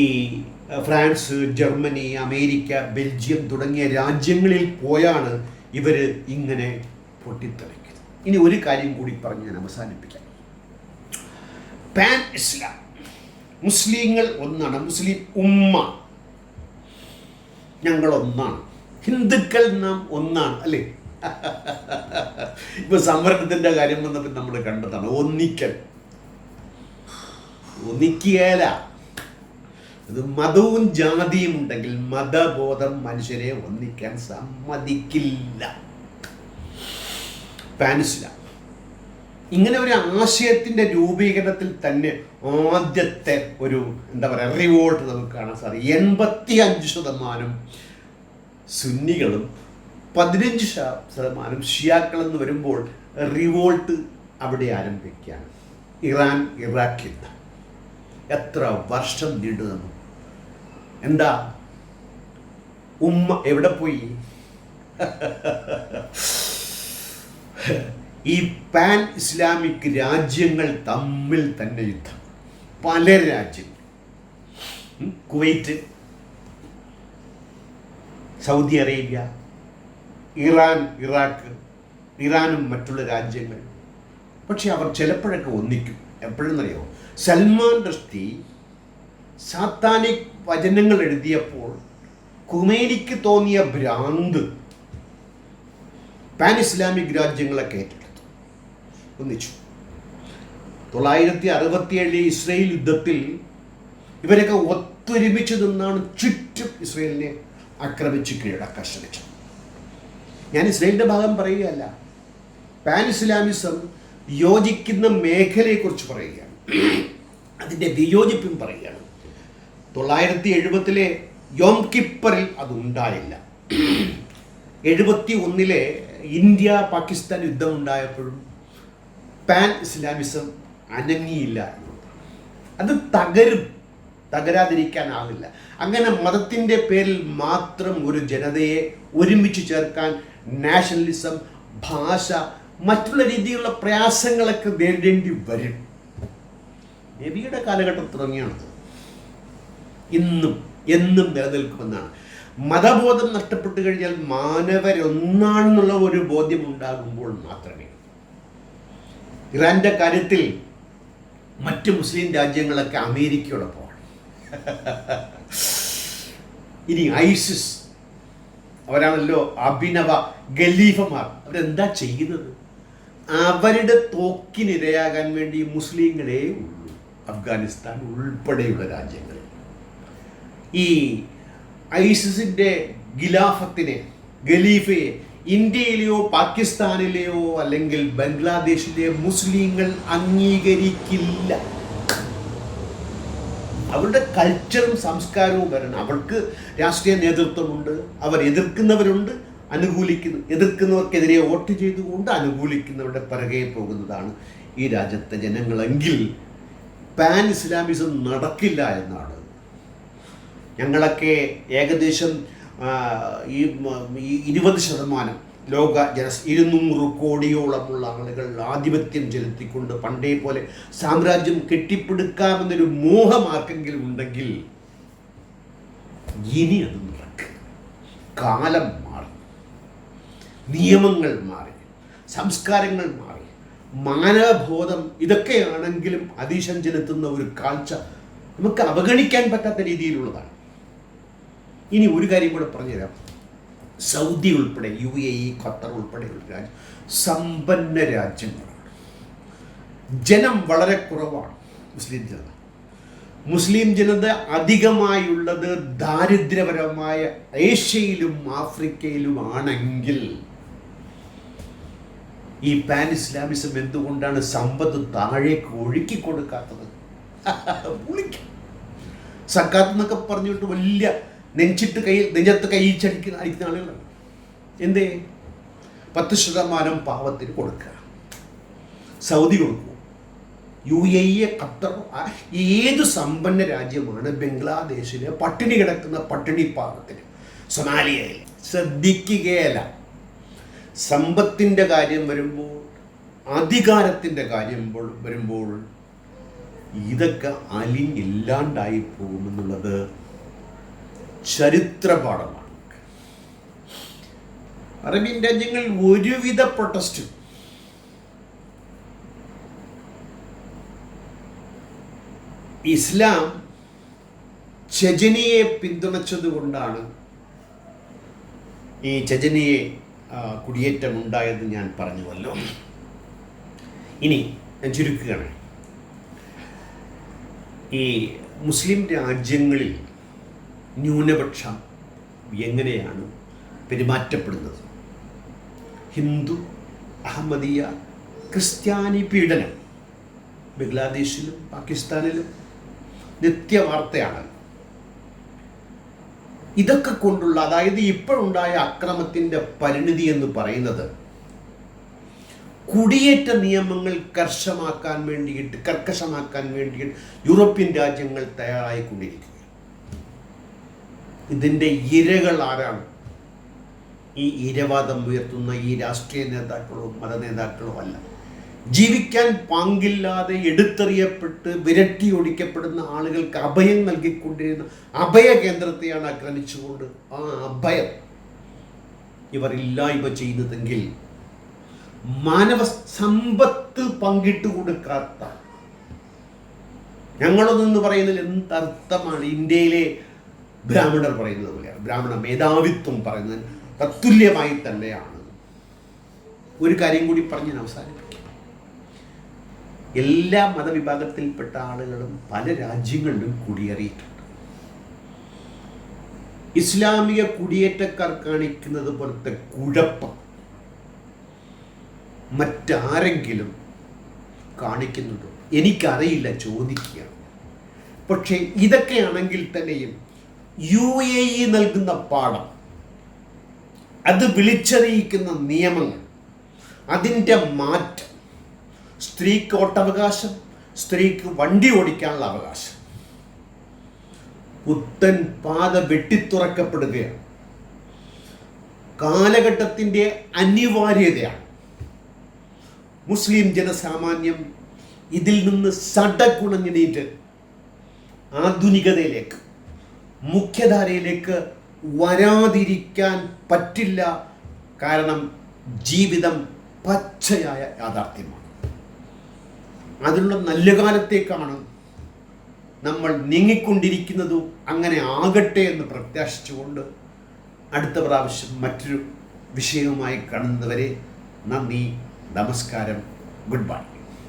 ഫ്രാൻസ്, ജർമ്മനി, അമേരിക്ക, ബെൽജിയം തുടങ്ങിയ രാജ്യങ്ങളിൽ പോയാണ് ഇവർ ഇങ്ങനെ പൊട്ടിത്തെറിക്കുന്നത്. ഇനി ഒരു കാര്യം കൂടി പറഞ്ഞ് ഞാൻ അവസാനിപ്പിക്കാം. പാൻ ഇസ്ലാം, മുസ്ലിങ്ങൾ ഒന്നാണ്, മുസ്ലിം ഉമ്മ ഞങ്ങൾ ഒന്നാണ്, ഹിന്ദുക്കൾ നാം ഒന്നാണ്, അല്ലേ? ഇപ്പൊ സംവരണത്തിന്റെ കാര്യം വന്നപ്പോൾ നമ്മൾ കണ്ടതാണ്. ഒന്നിക്കുകയല്ല. അത് മതവും ജാതിയും ഉണ്ടെങ്കിൽ മതബോധം മനുഷ്യരെ ഒന്നിക്കാൻ സമ്മതിക്കില്ല. പാൻ ഇസ്ലാം ഇങ്ങനെ ഒരു ആശയത്തിൻ്റെ രൂപീകരണത്തിൽ തന്നെ ആദ്യത്തെ ഒരു റിവോൾട്ട് നമുക്ക് കാണാൻ സാധിക്കും. 85% സുന്നികളും 15% ഷിയാക്കളെന്ന് വരുമ്പോൾ റിവോൾട്ട് അവിടെ ആരംഭിക്കുകയാണ്. ഇറാൻ ഇറാഖ് യുദ്ധം എത്ര വർഷം നീണ്ടു നിന്നു. എന്താ ഉമ്മ എവിടെ പോയി? ഈ പാൻ ഇസ്ലാമിക് രാജ്യങ്ങൾ തമ്മിൽ തന്നെ യുദ്ധം. പല രാജ്യങ്ങൾ, Kuwait, Saudi Arabia, Iran, Iraq, ഇറാനും മറ്റുള്ള രാജ്യങ്ങൾ. പക്ഷെ അവർ ചിലപ്പോഴൊക്കെ ഒന്നിക്കും. എപ്പോഴെന്നറിയോ? സൽമാൻ റഷ്ദി സാത്താനിക് വചനങ്ങൾ എഴുതിയപ്പോൾ ഖുമൈനിക്ക് തോന്നിയ ഭ്രാന്ത് പാൻ ഇസ്ലാമിക് രാജ്യങ്ങളൊക്കെ ഏറ്റെടുത്തു, ഒന്നിച്ചു. 967 ഇസ്രയേൽ യുദ്ധത്തിൽ ഇവരൊക്കെ ഒത്തൊരുമിച്ച് നിന്നാണ് ചുറ്റും ഇസ്രയേലിനെ ആക്രമിച്ച് കീഴടക്കാൻ ശ്രമിച്ചത്. ഞാൻ ഇസ്രയേലിൻ്റെ ഭാഗം പറയുകയല്ല, പാൻ ഇസ്ലാമിസം യോജിക്കുന്ന മേഖലയെക്കുറിച്ച് പറയുകയാണ്, അതിൻ്റെ വിയോജിപ്പും പറയുകയാണ്. 970 യോം കിപ്പറിൽ അതുണ്ടായില്ല. 71 ഇന്ത്യ പാകിസ്ഥാൻ യുദ്ധം ഉണ്ടായപ്പോഴും പാൻ ഇസ്ലാമിസം അനങ്ങിയില്ല. അത് തകരാതിരിക്കാനാവില്ല. അങ്ങനെ മതത്തിൻ്റെ പേരിൽ മാത്രം ഒരു ജനതയെ ഒരുമിച്ച് ചേർക്കാൻ നാഷണലിസം, ഭാഷ, മറ്റുള്ള രീതിയിലുള്ള പ്രയാസങ്ങളൊക്കെ നേരിടേണ്ടി വരും. നബിയുടെ കാലഘട്ടം തുടങ്ങിയാണത്. എന്നും നിലനിൽക്കുമെന്നാണ്. മതബോധം നഷ്ടപ്പെട്ടു കഴിഞ്ഞാൽ മാനവരൊന്നാണെന്നുള്ള ഒരു ബോധ്യം ഉണ്ടാകുമ്പോൾ മാത്രമേ. ഇറാന്റെ കാര്യത്തിൽ മറ്റ് മുസ്ലിം രാജ്യങ്ങളൊക്കെ അമേരിക്കയോടൊപ്പമാണ്. ഇനി ഐസിസ്, അവരാണല്ലോ അഭിനവ ഖലീഫമാർ. അവരെന്താ ചെയ്യുന്നത്? അവരുടെ തോക്കിനിരയാകാൻ വേണ്ടി മുസ്ലിങ്ങളെ ഉള്ളൂ. അഫ്ഗാനിസ്ഥാൻ ഉൾപ്പെടെയുള്ള രാജ്യങ്ങൾ ഈ ഐസിസിൻ്റെ ഖലീഫയെ ഇന്ത്യയിലെയോ പാകിസ്ഥാനിലെയോ അല്ലെങ്കിൽ ബംഗ്ലാദേശിലെ മുസ്ലിങ്ങൾ അംഗീകരിക്കില്ല. അവരുടെ കൾച്ചറും സംസ്കാരവും വരണം. അവർക്ക് രാഷ്ട്രീയ നേതൃത്വമുണ്ട്, അവർ എതിർക്കുന്നവരുണ്ട്, എതിർക്കുന്നവർക്കെതിരെ വോട്ട് ചെയ്തുകൊണ്ട് അനുകൂലിക്കുന്നവരുടെ പിറകെ പോകുന്നതാണ് ഈ രാജ്യത്തെ ജനങ്ങളെങ്കിൽ പാൻ ഇസ്ലാമിസം നടക്കില്ല എന്നാണ്. ഞങ്ങളൊക്കെ ഏകദേശം ഈ 20% ലോക 200 കോടിയോളമുള്ള ആളുകൾ ആധിപത്യം ചെലുത്തിക്കൊണ്ട് പണ്ടേ പോലെ സാമ്രാജ്യം കെട്ടിപ്പടുക്കാമെന്നൊരു മോഹം ആർക്കെങ്കിലും ഉണ്ടെങ്കിൽ ഇനി അത് നടക്കും. കാലം മാറി, നിയമങ്ങൾ മാറി, സംസ്കാരങ്ങൾ മാറി, മാനവബോധം ഇതൊക്കെയാണെങ്കിലും അതീശം ചെലുത്തുന്ന ഒരു കാഴ്ച നമുക്ക് അവഗണിക്കാൻ പറ്റാത്ത രീതിയിലുള്ളതാണ്. ഇനി ഒരു കാര്യം കൂടെ പറഞ്ഞുതരാം. സൗദി ഉൾപ്പെടെ, UAE, ഖത്തർ ഉൾപ്പെടെയുള്ള രാജ്യം സമ്പന്ന രാജ്യങ്ങളാണ്. ജനം വളരെ കുറവാണ്. മുസ്ലിം ജനത അധികമായുള്ളത് ദാരിദ്ര്യപരമായ ഏഷ്യയിലും ആഫ്രിക്കയിലുമാണെങ്കിൽ ഈ പാൻ ഇസ്ലാമിസം എന്തുകൊണ്ടാണ് സമ്പത്ത് താഴേക്ക് ഒഴുക്കി കൊടുക്കാത്തത്? സക്കാത്ത് എന്നൊക്കെ പറഞ്ഞിട്ട് വലിയ നെഞ്ചത്ത് കൈച്ചടിക്കുന്ന ആളുകളാണ്. എന്തേ? 10% പാവത്തിന് കൊടുക്കുക. സൗദി കൊടുക്കുക, UAE, ഖത്തർ, ഏത് സമ്പന്ന രാജ്യമാണ് ബംഗ്ലാദേശിലെ പട്ടിണി കിടക്കുന്ന പട്ടിണി പാവത്തിന്, സൊമാലിയയിൽ ശ്രദ്ധിക്കുകയല്ല. സമ്പത്തിൻ്റെ കാര്യം വരുമ്പോൾ, അധികാരത്തിൻ്റെ കാര്യം വരുമ്പോൾ ഇതൊക്കെ അലിഞ്ഞില്ലാണ്ടായി പോകുമെന്നുള്ളത് ചരിത്രപാഠമാണ്. അറേബ്യൻ രാജ്യങ്ങളിൽ ഒരുവിധ പ്രൊട്ടസ്റ്റ് ഇസ്ലാം ചെചനിയെ പിന്തുണച്ചത് കൊണ്ടാണ് ഈ ചെചനിയെ കുടിയേറ്റം ഉണ്ടായത് ഞാൻ പറഞ്ഞുവല്ലോ. ഇനി ഞാൻ ചുരുക്കുകയാണ്. ഈ മുസ്ലിം രാജ്യങ്ങളിൽ ന്യൂനപക്ഷം എങ്ങനെയാണ് പെരുമാറ്റപ്പെടുന്നത്? ഹിന്ദു, അഹമ്മദിയ, ക്രിസ്ത്യാനി പീഡനം ബംഗ്ലാദേശിലും പാകിസ്ഥാനിലും നിത്യവാർത്തയാണ്. ഇതൊക്കെ കൊണ്ടുള്ള, അതായത് ഇപ്പോഴുണ്ടായ അക്രമത്തിൻ്റെ പരിണിതി എന്ന് പറയുന്നത് കുടിയേറ്റ നിയമങ്ങൾ കർക്കശമാക്കാൻ വേണ്ടിയിട്ട് യൂറോപ്യൻ രാജ്യങ്ങൾ തയ്യാറായിക്കൊണ്ടിരിക്കുക. ഇതിൻ്റെ ഇരകൾ ആരാണ്? ഈ ഇരവാദം ഉയർത്തുന്ന ഈ രാഷ്ട്രീയ നേതാക്കളോ മത നേതാക്കളോ അല്ല. ജീവിക്കാൻ പാങ്കില്ലാതെ എടുത്തെറിയപ്പെട്ട് വിരട്ടി ഓടിക്കപ്പെടുന്ന ആളുകൾക്ക് അഭയം നൽകിക്കൊണ്ടിരുന്ന അഭയ കേന്ദ്രത്തെയാണ് ആക്രമിച്ചുകൊണ്ട് ആ അഭയം ഇവർ ഇല്ലായ്മ ചെയ്യുന്നതെങ്കിൽ, മാനവ സമ്പത്ത് പങ്കിട്ട് കൊടുക്കാത്ത ഞങ്ങളൊന്നെന്ന് പറയുന്നതിൽ എന്തർത്ഥമാണ്? ഇന്ത്യയിലെ ബ്രാഹ്മണർ പറയുന്നത് പോലെയാണ്. ബ്രാഹ്മണ മേധാവിത്വം പറയുന്നത് തത്തുല്യമായി തന്നെയാണ്. ഒരു കാര്യം കൂടി പറഞ്ഞ് ഞാൻ അവസാനിപ്പിക്കും. എല്ലാ മതവിഭാഗത്തിൽപ്പെട്ട ആളുകളും പല രാജ്യങ്ങളിലും കുടിയേറിയിട്ടുണ്ട്. ഇസ്ലാമിക കുടിയേറ്റക്കാർ കാണിക്കുന്നത് പോലത്തെ കുഴപ്പം മറ്റാരെങ്കിലും കാണിക്കുന്നുണ്ടോ? എനിക്കറിയില്ല, ചോദിക്കുക. പക്ഷേ ഇതൊക്കെയാണെങ്കിൽ തന്നെയും UAE നൽകുന്ന പാഠം, അത് വിളിച്ചറിയിക്കുന്ന നിയമങ്ങൾ, അതിൻ്റെ മാറ്റം, സ്ത്രീക്ക് വോട്ടവകാശം, സ്ത്രീക്ക് വണ്ടി ഓടിക്കാനുള്ള അവകാശം, പുത്തൻ പാത വെട്ടിത്തുറക്കപ്പെടുകയാണ്. കാലഘട്ടത്തിൻ്റെ അനിവാര്യതയാണ്. മുസ്ലിം ജനസാമാന്യം ഇതിൽ നിന്ന് സടകുണഞ്ഞിട്ട് ആധുനികതയിലേക്ക്, മുഖ്യധാരയിലേക്ക് വരാതിരിക്കാൻ പറ്റില്ല. കാരണം ജീവിതം പച്ചയായ യാഥാർത്ഥ്യമാണ്. അതിനുള്ള നല്ല കാലത്തേക്കാണ് നമ്മൾ നീങ്ങിക്കൊണ്ടിരിക്കുന്നതും. അങ്ങനെ ആകട്ടെ എന്ന് പ്രത്യാശിച്ചുകൊണ്ട് അടുത്ത പ്രാവശ്യം മറ്റൊരു വിഷയവുമായി കാണുന്നവരെ നന്ദി, നമസ്കാരം, ഗുഡ് ബൈ.